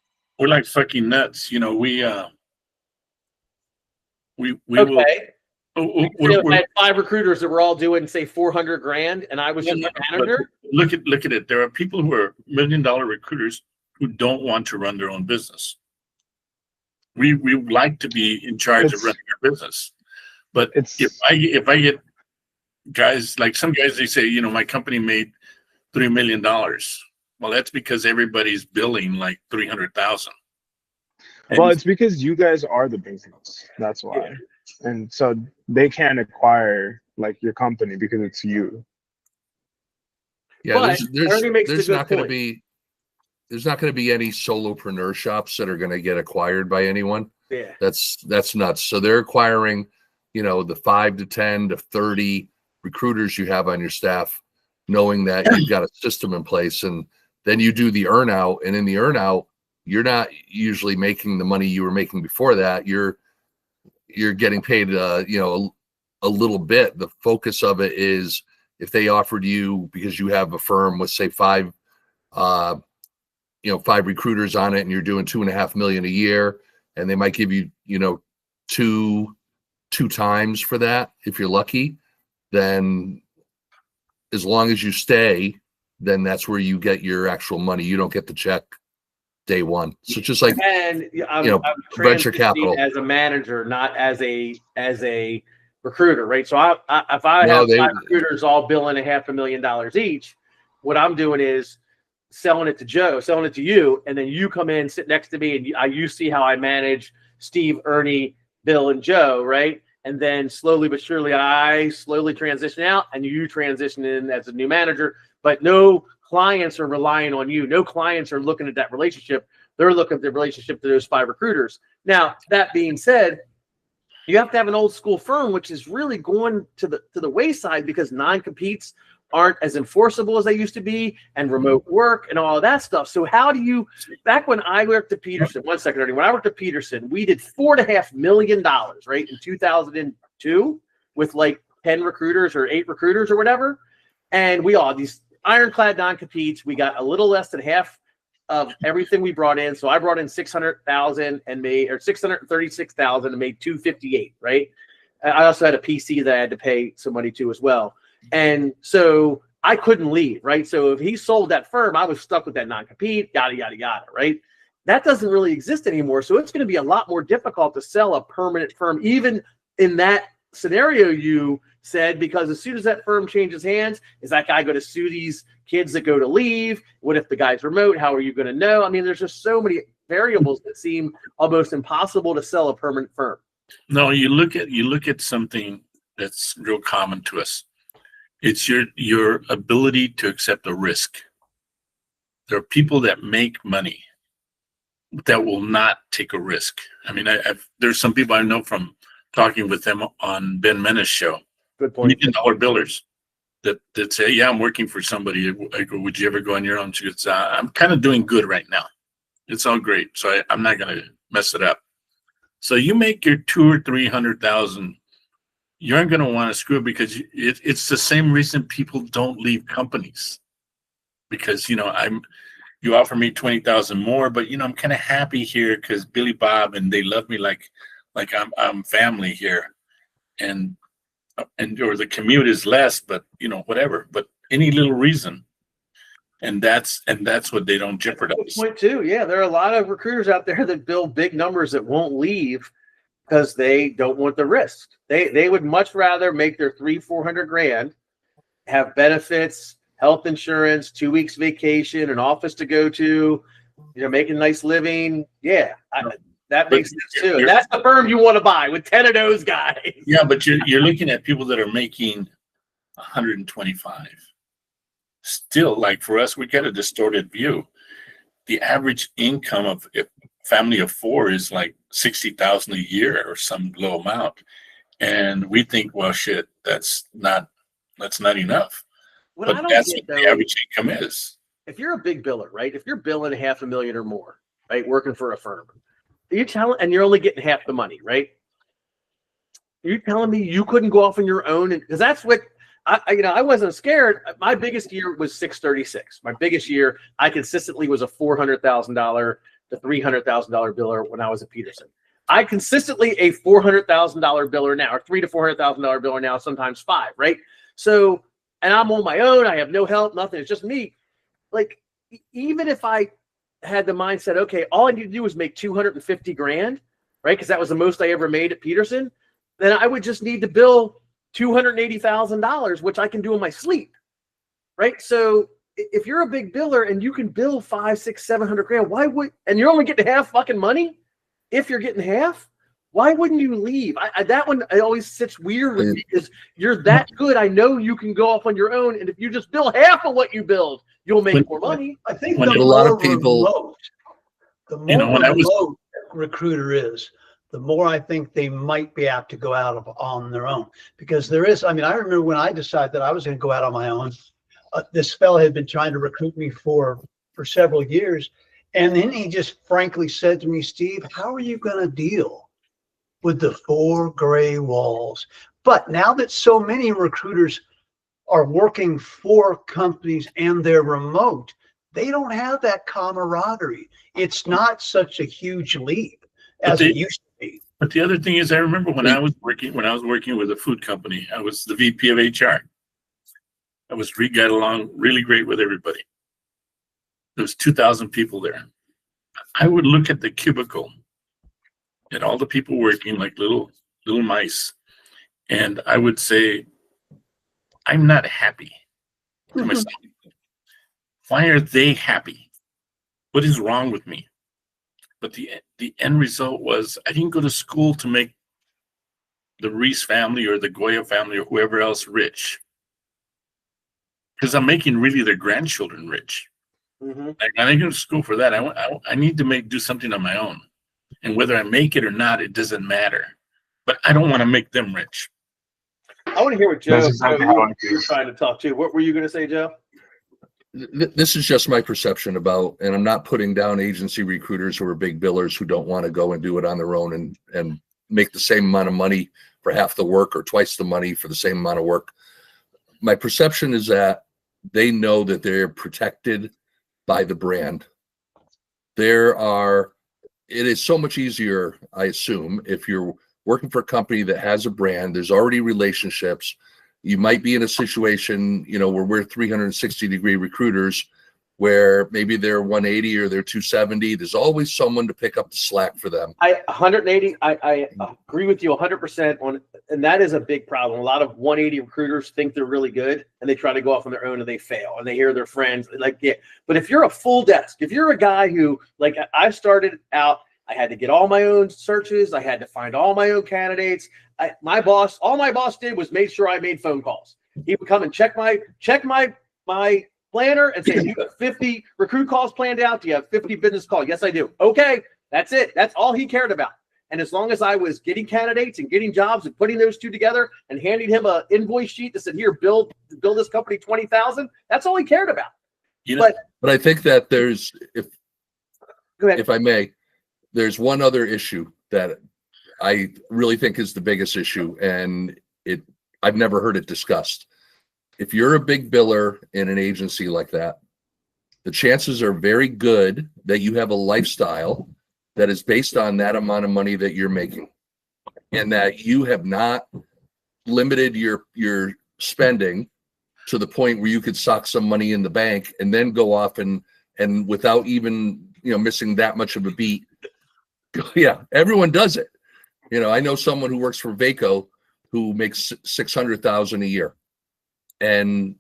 fucking nuts. We okay. I had 5 recruiters that were all doing, say, $400,000, and I was just a manager. Look at it. There are people who are $1 million recruiters who don't want to run their own business. We like to be in charge of running our business, but if I get guys like some guys, they say, my company made $3 million. Well, that's because everybody's billing like 300,000. Well, it's because you guys are the business. That's why. Yeah. And so they can't acquire like your company because it's you. Yeah, there's not going to be any solopreneur shops that are going to get acquired by anyone. Yeah, that's nuts. So they're acquiring, the 5 to 10 to 30 recruiters you have on your staff, knowing that you've got a system in place, and then you do the earn out, and in the earn out, you're not usually making the money you were making before that. You're getting paid, a little bit. The focus of it is if they offered you, because you have a firm with say 5 recruiters on it, and you're doing $2.5 million a year, and they might give you, two times for that. If you're lucky, then as long as you stay, then that's where you get your actual money. You don't get the check day one. So just like, I'm venture capital as a manager, not as a recruiter, right? So if I have 5 recruiters all billing $500,000 each, what I'm doing is selling it to Joe, selling it to you, and then you come in, sit next to me, and you see how I manage Steve, Ernie, Bill, and Joe, right? And then slowly but surely, I slowly transition out, and you transition in as a new manager. But no clients are relying on you. No clients are looking at that relationship. They're looking at the relationship to those 5 recruiters. Now, that being said, you have to have an old school firm, which is really going to the wayside because non-competes aren't as enforceable as they used to be, and remote work and all of that stuff. So how do you, back when I worked at Peterson, one second, Ernie, when I worked at Peterson, we did $4.5 million, right, in 2002 with like 10 recruiters or 8 recruiters or whatever. And we all, these ironclad non-competes, we got a little less than half of everything we brought in. So I brought in 600,000 and made, or 636,000 and made 258, right? I also had a PC that I had to pay some money to as well. And so I couldn't leave, right? So if he sold that firm, I was stuck with that non-compete, yada, yada, yada, right? That doesn't really exist anymore. So it's going to be a lot more difficult to sell a permanent firm, even in that scenario you said, because as soon as that firm changes hands, is that guy going to sue these kids that go to leave? What if the guy's remote? How are you going to know? I mean, there's just so many variables that seem almost impossible to sell a permanent firm. No, you look at something that's real common to us. It's your ability to accept a risk. There are people that make money that will not take a risk. I mean, there's some people I know from talking with them on Ben Mena's show, Good point. $1 million billers that say, yeah, I'm working for somebody. I go, would you ever go on your own? She goes, I'm kind of doing good right now. It's all great. So I'm not going to mess it up. So you make your 200,000 or 300,000, you aren't going to want to screw it, because it's the same reason people don't leave companies. Because, you offer me 20,000 more, but I'm kind of happy here because Billy Bob and they love me like I'm family here, and or the commute is less, but whatever. But any little reason, and that's what they don't jeopardize. Point two, yeah, there are a lot of recruiters out there that bill big numbers that won't leave because they don't want the risk. They would much rather make their 300-400 grand, have benefits, health insurance, 2 weeks vacation, an office to go to, making a nice living. Yeah, that makes sense too. That's the firm you want to buy with 10 of those guys. Yeah, but you're looking at people that are making 125. Still, like for us, we get a distorted view. The average income of a family of 4 is like 60,000 a year or some low amount, and we think, well, shit, that's not enough. What But that's what the average income is. If you're a big biller, right? If you're billing $500,000 or more, right, working for a firm, and you're only getting half the money, right? You're telling me you couldn't go off on your own, because that's what I wasn't scared. My biggest year was 636. My biggest year, I consistently was a $400,000 to $300,000 biller when I was at Peterson. I consistently a $400,000 biller now, or $300,000 to $400,000 biller now, sometimes 5, right? So, and I'm on my own. I have no help, nothing. It's just me. Like, even if I had the mindset, okay, all I need to do is make 250 grand, right? Because that was the most I ever made at Peterson. Then I would just need to bill $280,000, which I can do in my sleep, right? So if you're a big biller and you can bill 500, 600, 700 grand, and you're only getting half fucking money, if you're getting half, why wouldn't you leave? That one always sits weird with me, because you're that good. I know you can go off on your own, and if you just bill half of what you build, you'll make more money. I think When the a lot more of people- remote, the more remote recruiter is, the more I think they might be apt to go out on their own. Because there is, I remember when I decided that I was going to go out on my own, this fellow had been trying to recruit me for several years. And then he just frankly said to me, Steve, how are you going to deal with the 4 gray walls? But now that so many recruiters are working for companies and they're remote, they don't have that camaraderie. It's not such a huge leap as it used to be. But the other thing is, I remember when I was working with a food company, I was the VP of HR. I got along really great with everybody. There was 2,000 people there. I would look at the cubicle at all the people working like little mice, and I would say, I'm not happy to myself. Why are they happy? What is wrong with me? But the end result was, I didn't go to school to make the Reese family or the Goya family or whoever else rich, because I'm making really their grandchildren rich. Mm-hmm. I didn't go to school for that. I need to do something on my own, and whether I make it or not, it doesn't matter. But I don't want to make them rich. I want to hear what Joe, That's exactly how I feel. you're trying to talk to. What were you going to say, Joe? This is just my perception about, and I'm not putting down agency recruiters who are big billers who don't want to go and do it on their own and make the same amount of money for half the work or twice the money for the same amount of work. My perception is that they know that they're protected by the brand. It is so much easier, I assume, if you're working for a company that has a brand, there's already relationships. You might be in a situation, where we're 360-degree recruiters, where maybe they're 180 or they're 270. There's always someone to pick up the slack for them. 180. I agree with you 100% on, and that is a big problem. A lot of 180 recruiters think they're really good, and they try to go off on their own, and they fail, and they hear their friends But if you're a full desk, if you're a guy who, like, I started out, I had to get all my own searches. I had to find all my own candidates. All my boss did was make sure I made phone calls. He would come and check my planner and say, "You have 50 recruit calls planned out. Do you have 50 business calls?" "Yes, I do." "Okay, that's it." That's all he cared about. And as long as I was getting candidates and getting jobs and putting those two together and handing him an invoice sheet that said, "Here, build this company 20,000," that's all he cared about. You know, But I think that there's, Go ahead. if I may, there's one other issue that I really think is the biggest issue, and I've never heard it discussed. If you're a big biller in an agency like that, the chances are very good that you have a lifestyle that is based on that amount of money that you're making, and that you have not limited your spending to the point where you could sock some money in the bank and then go off and without even, missing that much of a beat. Yeah, everyone does it. I know someone who works for Vaco who makes $600,000 a year, and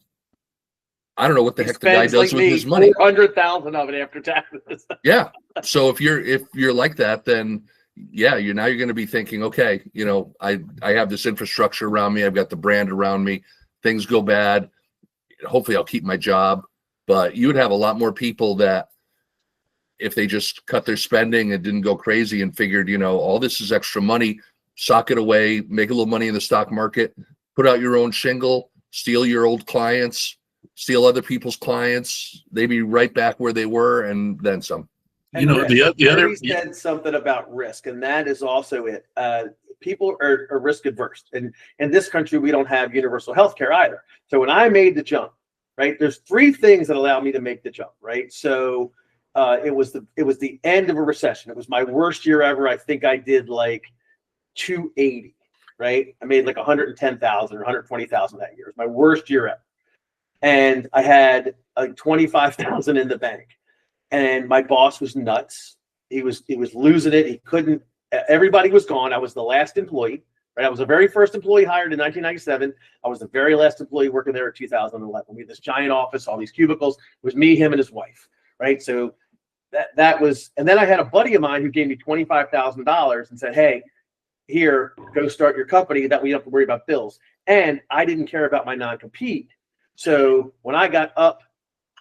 I don't know what the heck the guy does with his money. 400,000 of it after taxes. Yeah. So if you're like that, then yeah, you're going to be thinking, okay, I have this infrastructure around me. I've got the brand around me. Things go bad. Hopefully I'll keep my job. But you would have a lot more people that, if they just cut their spending and didn't go crazy and figured, all this is extra money, sock it away, make a little money in the stock market, put out your own shingle, steal your old clients, steal other people's clients, they'd be right back where they were and then some. And the other said something about risk, and that is also it. People are risk adverse, and in this country we don't have universal health care either. So when I made the jump, right, there's three things that allowed me to make the jump, right? So it was the end of a recession. It was my worst year ever. I think I did like 280, right? I made like 110,000 or 120,000 that year. It was my worst year ever, and I had like 25,000 in the bank. And my boss was nuts. He was losing it. He couldn't. Everybody was gone. I was the last employee. Right. I was the very first employee hired in 1997. I was the very last employee working there in 2011. We had this giant office, all these cubicles. It was me, him, and his wife. Right. So that was. And then I had a buddy of mine who gave me $25,000 and said, "Hey, here, go start your company. That way you don't have to worry about bills." And I didn't care about my non-compete. So when I got up,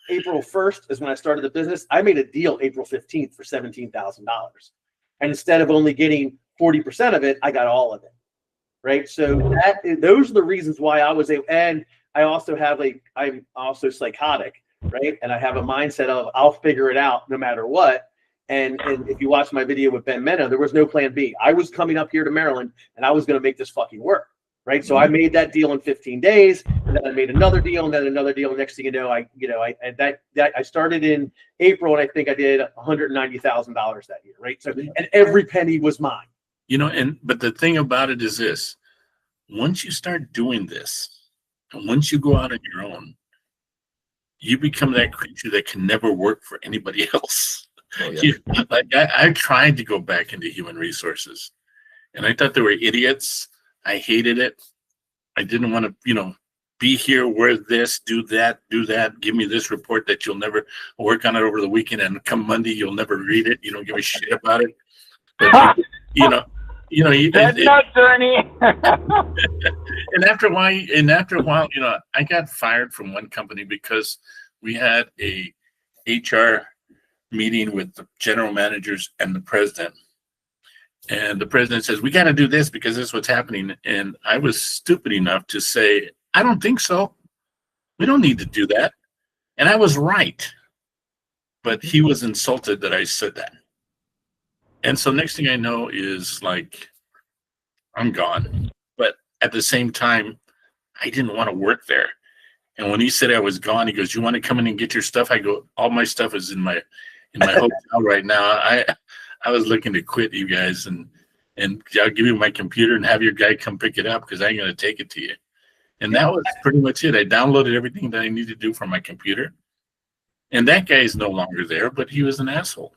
April 1st is when I started the business. I made a deal April 15th for $17,000. And instead of only getting 40% of it, I got all of it. Right. So those are the reasons why I was and I also I'm also psychotic. Right. And I have a mindset of I'll figure it out no matter what. And if you watch my video with Ben Mena, there was no plan B. I was coming up here to Maryland and I was going to make this fucking work. Right. So I made that deal in 15 days, and then I made another deal, and then another deal. Next thing you know, I started in April, and I think I did $190,000 that year. Right. So, and every penny was mine. But the thing about it is this: once you start doing this, and once you go out on your own, you become that creature that can never work for anybody else. Oh, yeah. I tried to go back into human resources, and I thought they were idiots. I hated it. I didn't want to, be here, wear this, do that, give me this report that you'll never work on it over the weekend, and come Monday you'll never read it. You don't give a shit about it. But, That's not Ernie. And after a while, I got fired from one company because we had a HR meeting with the general managers and the president. And the president says, "We got to do this because this is what's happening." And I was stupid enough to say, "I don't think so. We don't need to do that." And I was right. But he was insulted that I said that. And so next thing I know is like, I'm gone. But at the same time, I didn't want to work there. And when he said I was gone, he goes, "You want to come in and get your stuff?" I go, "All my stuff is in my hotel right now. I was looking to quit you guys, and I'll give you my computer and have your guy come pick it up because I ain't going to take it to you." And that was pretty much it. I downloaded everything that I needed to do from my computer. And that guy is no longer there, but he was an asshole.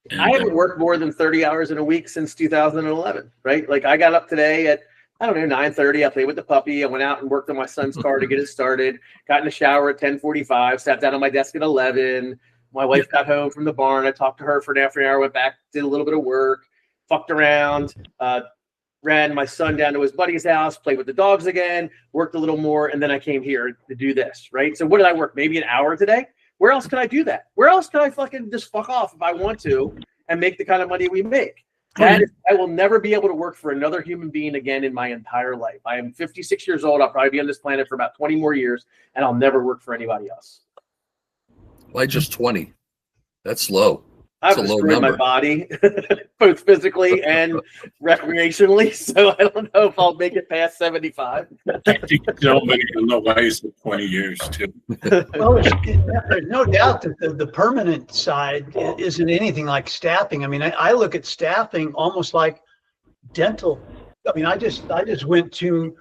And I haven't worked more than 30 hours in a week since 2011, right? Like I got up today at, 9:30. I played with the puppy. I went out and worked on my son's car to get it started. Got in the shower at 10:45, sat down on my desk at 11. My wife got home from the barn. I talked to her for an hour, went back, did a little bit of work, fucked around, ran my son down to his buddy's house, played with the dogs again, worked a little more, and then I came here to do this, right? So what did I work? Maybe an hour today? Where else can I do that? Where else can I fucking just fuck off if I want to and make the kind of money we make? I will never be able to work for another human being again in my entire life. I am 56 years old. I'll probably be on this planet for about 20 more years, and I'll never work for anybody else. Why just 20? That's low. I've destroyed my body, both physically and recreationally. So I don't know if I'll make it past 75. I think nobody will know why it's 20 years too. Well, there's no doubt that the permanent side isn't anything like staffing. I mean, I look at staffing almost like dental. I mean, I just went to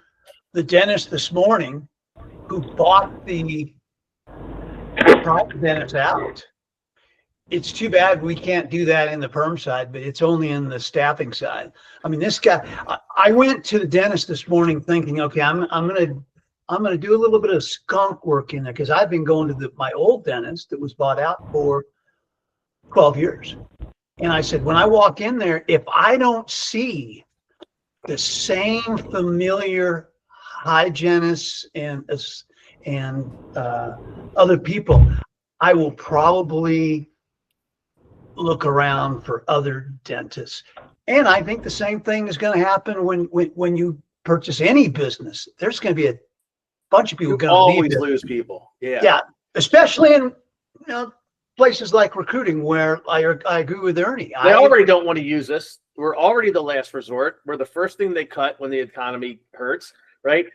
the dentist this morning who bought the private dentist out. It's too bad we can't do that in the perm side, but it's only in the staffing side. I mean, this guy, I went to the dentist this morning thinking, okay, I'm gonna do a little bit of skunk work in there because I've been going to my old dentist that was bought out for 12 years. And I said, when I walk in there, if I don't see the same familiar hygienists and other people, I will probably look around for other dentists. And I think the same thing is going to happen when you purchase any business. There's going to be a bunch of people going to always lose people. Yeah, especially in places like recruiting, where I agree with Ernie. They already don't want to use us. We're already the last resort. We're the first thing they cut when the economy hurts, right?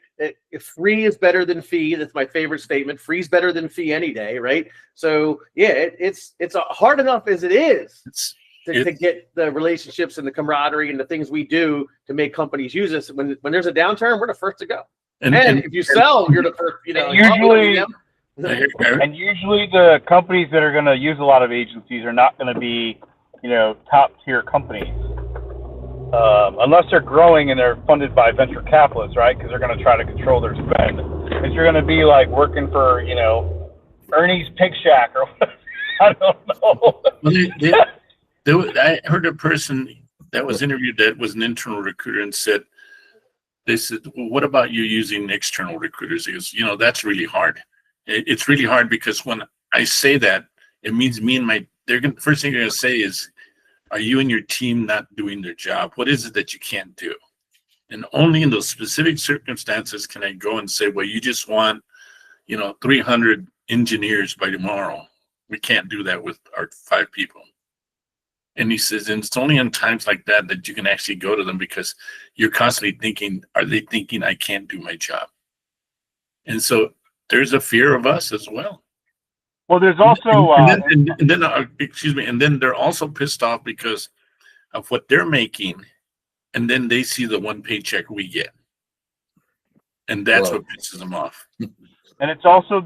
If free is better than fee, that's my favorite statement. Free is better than fee any day, right? So yeah, it's hard enough as it is to get the relationships and the camaraderie and the things we do to make companies use us. When there's a downturn, we're the first to go. And if you sell, you're the first. And usually the companies that are going to use a lot of agencies are not going to be, top tier companies. Unless they're growing and they're funded by venture capitalists, right? Because they're going to try to control their spend. If you're going to be like working for, Ernie's Pig Shack or I don't know. I heard a person that was interviewed that was an internal recruiter and said, well, what about you using external recruiters? He goes, that's really hard. It's really hard because when I say that, it means first thing they're going to say is, are you and your team not doing their job? What is it that you can't do? And only in those specific circumstances can I go and say, well, you just want, 300 engineers by tomorrow. We can't do that with our 5 people. And he says, and it's only in times like that you can actually go to them because you're constantly thinking, are they thinking I can't do my job? And so there's a fear of us as well. Well, there's also and then they're also pissed off because of what they're making, and then they see the one paycheck we get, and that's what pisses them off. And it's also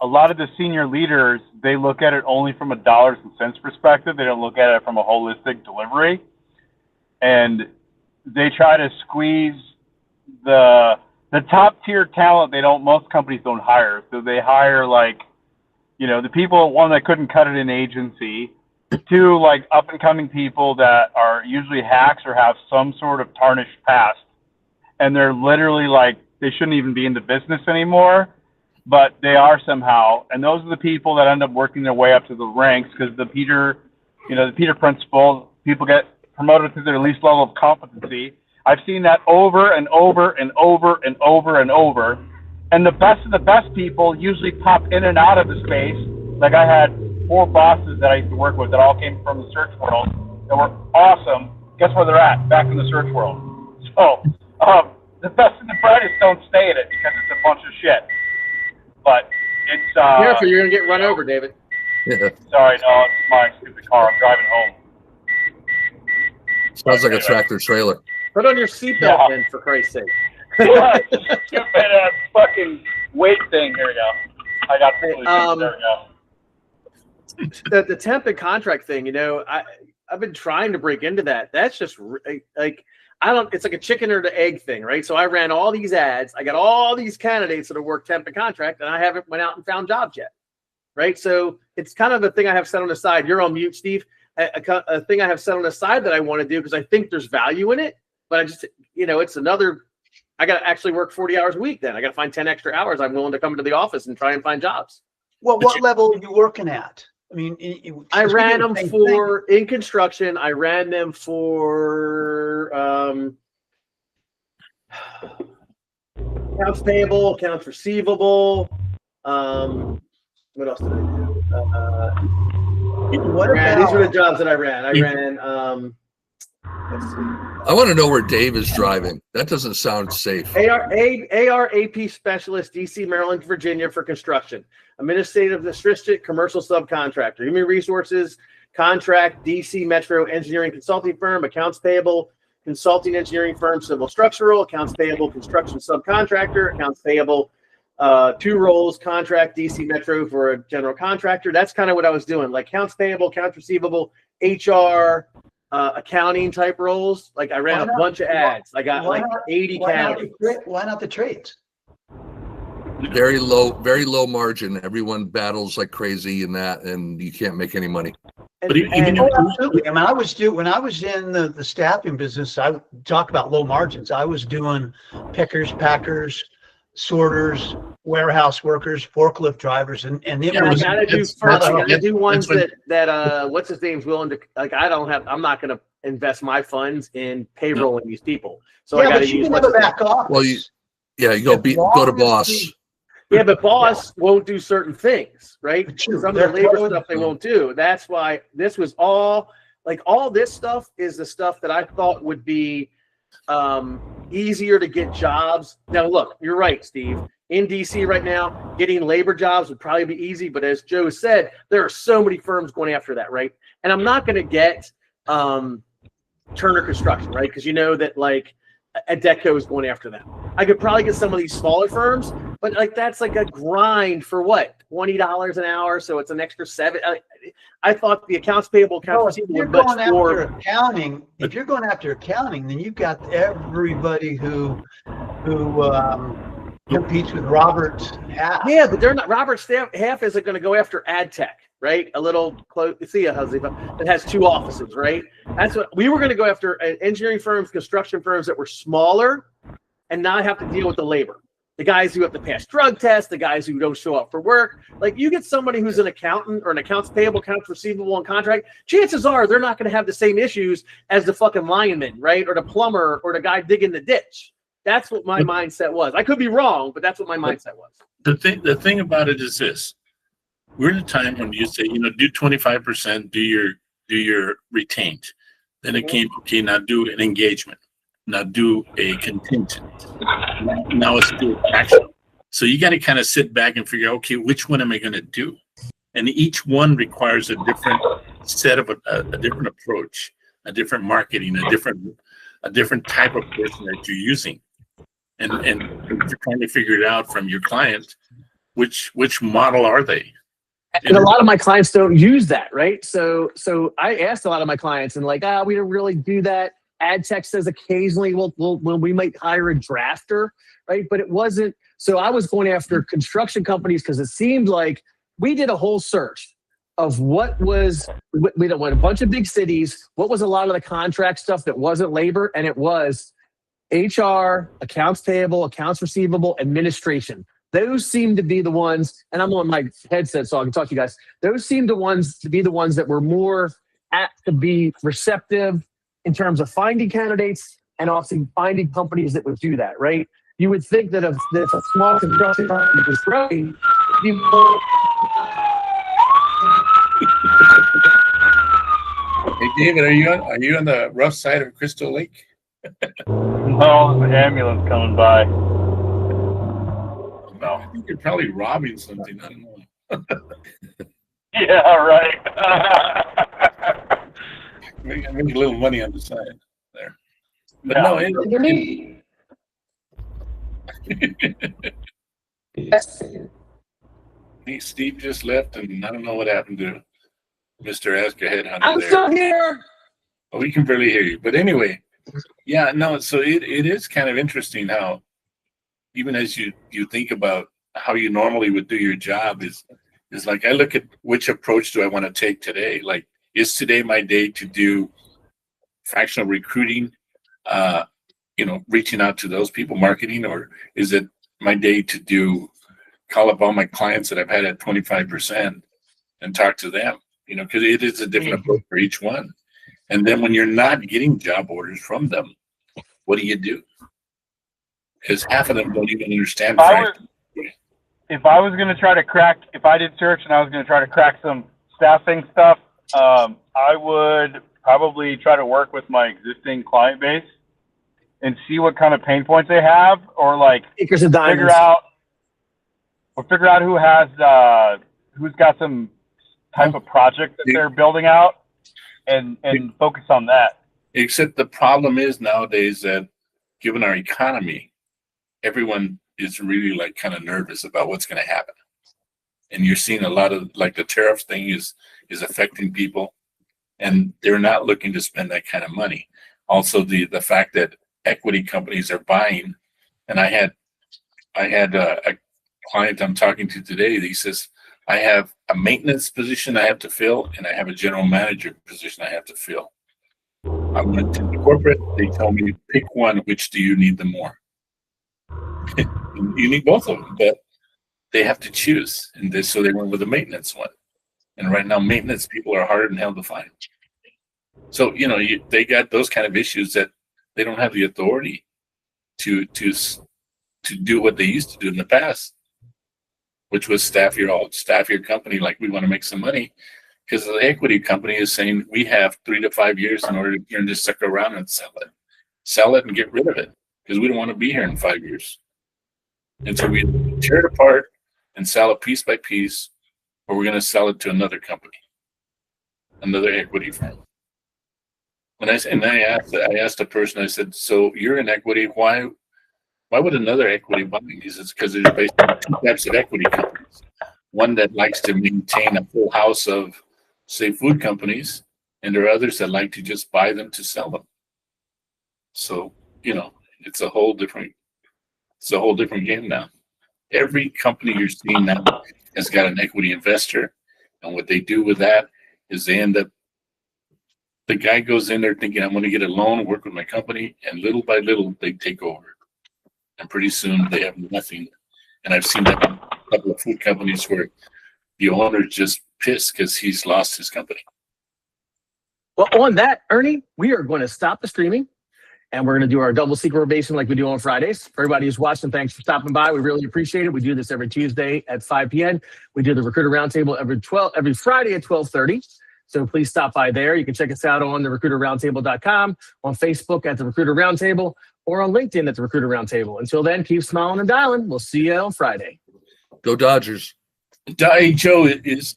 a lot of the senior leaders, they look at it only from a dollars and cents perspective. They don't look at it from a holistic delivery, and they try to squeeze the top tier talent. Most companies don't hire, so they hire the people, one, that couldn't cut it in agency, 2, like up and coming people that are usually hacks or have some sort of tarnished past. And they're literally they shouldn't even be in the business anymore, but they are somehow. And those are the people that end up working their way up to the ranks because the Peter principle, people get promoted to their least level of competency. I've seen that over and over and over and over and over. And the best of the best people usually pop in and out of the space. Like I had 4 bosses that I used to work with that all came from the search world that were awesome. Guess where they're at? Back in the search world. So the best and the brightest don't stay in it because it's a bunch of shit. But it's careful, you're gonna get run over, David. Sorry, no, it's my stupid car. I'm driving home. Sounds like a tractor trailer. Put on your seatbelt then, for Christ's sake. What? Stupid fucking weight thing. Here we go. I got the there we go. The temp and contract thing, I've been trying to break into that. That's just it's like a chicken or the egg thing, right? So I ran all these ads. I got all these candidates that have worked temp and contract, and I haven't went out and found jobs yet, right? So it's kind of a thing I have set on the side. You're on mute, Steve. A thing I have set on the side that I want to do because I think there's value in it. but I just, it's another. I got to actually work 40 hours a week. Then I got to find 10 extra hours. I'm willing to come into the office and try and find jobs. Well, what level are you working at? I mean, I ran them in construction. I ran them for accounts payable, accounts receivable. What else did I do? These were the jobs that I ran. I ran. Let's see. I want to know where Dave is driving. That doesn't sound safe. ARAP specialist, DC, Maryland, Virginia for construction. Administrative assistant, commercial subcontractor. Human resources, contract, DC Metro engineering consulting firm, accounts payable, consulting engineering firm, civil structural, accounts payable, construction subcontractor, accounts payable, 2 roles, contract, DC Metro for a general contractor. That's kind of what I was doing, like accounts payable, accounts receivable, HR, accounting type roles. Like I ran a bunch of ads. I got like 80 candidates. Why not the trades? Very low margin. Everyone battles like crazy in that, and you can't make any money. Absolutely. I mean, when I was in the staffing business, I talk about low margins. I was doing pickers, packers, sorters, warehouse workers, forklift drivers, and it was. I gotta do ones that what's his name's willing to, like. I'm not gonna invest my funds in payrolling these people. So I gotta use back off. Well, you go to boss. Yeah, but boss won't do certain things, right? Some of the labor stuff they won't do. That's why this was all this stuff is the stuff that I thought would be easier to get jobs. Now, look, you're right, Steve. In DC right now, getting labor jobs would probably be easy, but as Joe said, there are so many firms going after that, right? And I'm not going to get Turner Construction, right? Because you know that like Adecco is going after them. I could probably get some of these smaller firms, but like that's like a grind for what, $20 an hour, so it's an extra $7. I thought the accounts payable, accounts receivable were much more. If you're going after accounting, then you've got everybody who competes with Robert Half. Yeah, but they're not. Robert Half isn't going to go after ad tech, right? A little close. See, that has 2 offices, right? That's what we were going to go after. Engineering firms, construction firms that were smaller, and not have to deal with the labor. The guys who have to pass drug tests, the guys who don't show up for work. Like you get somebody who's an accountant or an accounts payable, accounts receivable, and contract. Chances are they're not going to have the same issues as the fucking lineman, right? Or the plumber or the guy digging the ditch. That's what my mindset was. I could be wrong, but that's what my mindset was. The thing about it is this: we're in a time when you say, do 25%, do your retained. Then it came, okay, now do an engagement. Now do a contingent. Now it's do action. So you got to kind of sit back and figure, okay, which one am I going to do? And each one requires a different set of a different approach, a different marketing, a different type of person that you're using. And you're trying to figure it out from your client, which model are they? And a lot of my clients don't use that, right? So I asked a lot of my clients, and like, we don't really do that. Ad tech says occasionally we might hire a drafter, right? But it wasn't. So I was going after construction companies because it seemed like we did a whole search of what was, we went a bunch of big cities. What was a lot of the contract stuff that wasn't labor? And it was HR, accounts payable, accounts receivable, administration. Those seem to be the ones, and I'm on my headset so I can talk to you guys. Those seem to be the ones that were more apt to be receptive in terms of finding candidates and also finding companies that would do that, right? You would think that if a small construction company was growing, Hey, David, are you on the rough side of Crystal Lake? No, there's an ambulance coming by. No, I think you're probably robbing something. I don't know. Yeah, right. Make a little money on the side there. But no, Steve just left, and I don't know what happened to Mr. Ask a Headhunter. I'm still here. Oh, we can barely hear you. But anyway, yeah, no, so it is kind of interesting how, even as you think about how you normally would do your job, is like I look at which approach do I want to take today. Like, is today my day to do fractional recruiting, reaching out to those people, marketing, or is it my day to call up all my clients that I've had at 25% and talk to them? Because it is a different approach for each one. And then when you're not getting job orders from them, what do you do? Because half of them don't even understand. If I was going to try to crack, if I did search and I was going to try to crack some staffing stuff, I would probably try to work with my existing client base and see what kind of pain points they have, or like Acres of diamonds. figure out who's got some type of project that they're building out, and focus on that. Except the problem is nowadays that given our economy, everyone is really like kind of nervous about what's going to happen. And you're seeing a lot of like the tariff thing is affecting people, and they're not looking to spend that kind of money. Also, the fact that equity companies are buying, and I had a client I'm talking to today. He says, I have a maintenance position I have to fill, and I have a general manager position I have to fill. I went to the corporate. They told me, pick one. Which do you need the more? You need both of them, but they have to choose. And so they went with the maintenance one. And right now, maintenance people are harder than hell to find. So they got those kind of issues that they don't have the authority to do what they used to do in the past, which was staff your company like we want to make some money, because the equity company is saying we have 3 to 5 years in order to turn this sucker around and sell it and get rid of it, because we don't want to be here in 5 years. And so we tear it apart and sell it piece by piece, or we're going to sell it to another company, another equity firm. I asked the person, I said, so you're in equity, why would another equity buy these? It's because there's basically two types of equity companies. One that likes to maintain a full house of, say, food companies, and there are others that like to just buy them to sell them. So, it's a whole different game now. Every company you're seeing now has got an equity investor, and what they do with that is they end up, the guy goes in there thinking, I'm going to get a loan, work with my company, and little by little they take over. And pretty soon they have nothing. And I've seen that in a couple of food companies where the owner's just pissed because he's lost his company. Well, on that, Ernie, we are going to stop the streaming, and we're going to do our double secret probation like we do on Fridays. For everybody who's watching, thanks for stopping by. We really appreciate it. We do this every Tuesday at 5 p.m. We do the Recruiter Roundtable every Friday at 12:30. So please stop by there. You can check us out on the recruiterroundtable.com, on Facebook at the Recruiter Roundtable, or on LinkedIn at the Recruiter Roundtable. Until then, keep smiling and dialing. We'll see you on Friday. Go Dodgers. Joe is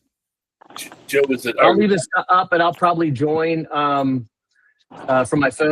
it? I'll leave this up, and I'll probably join from my phone.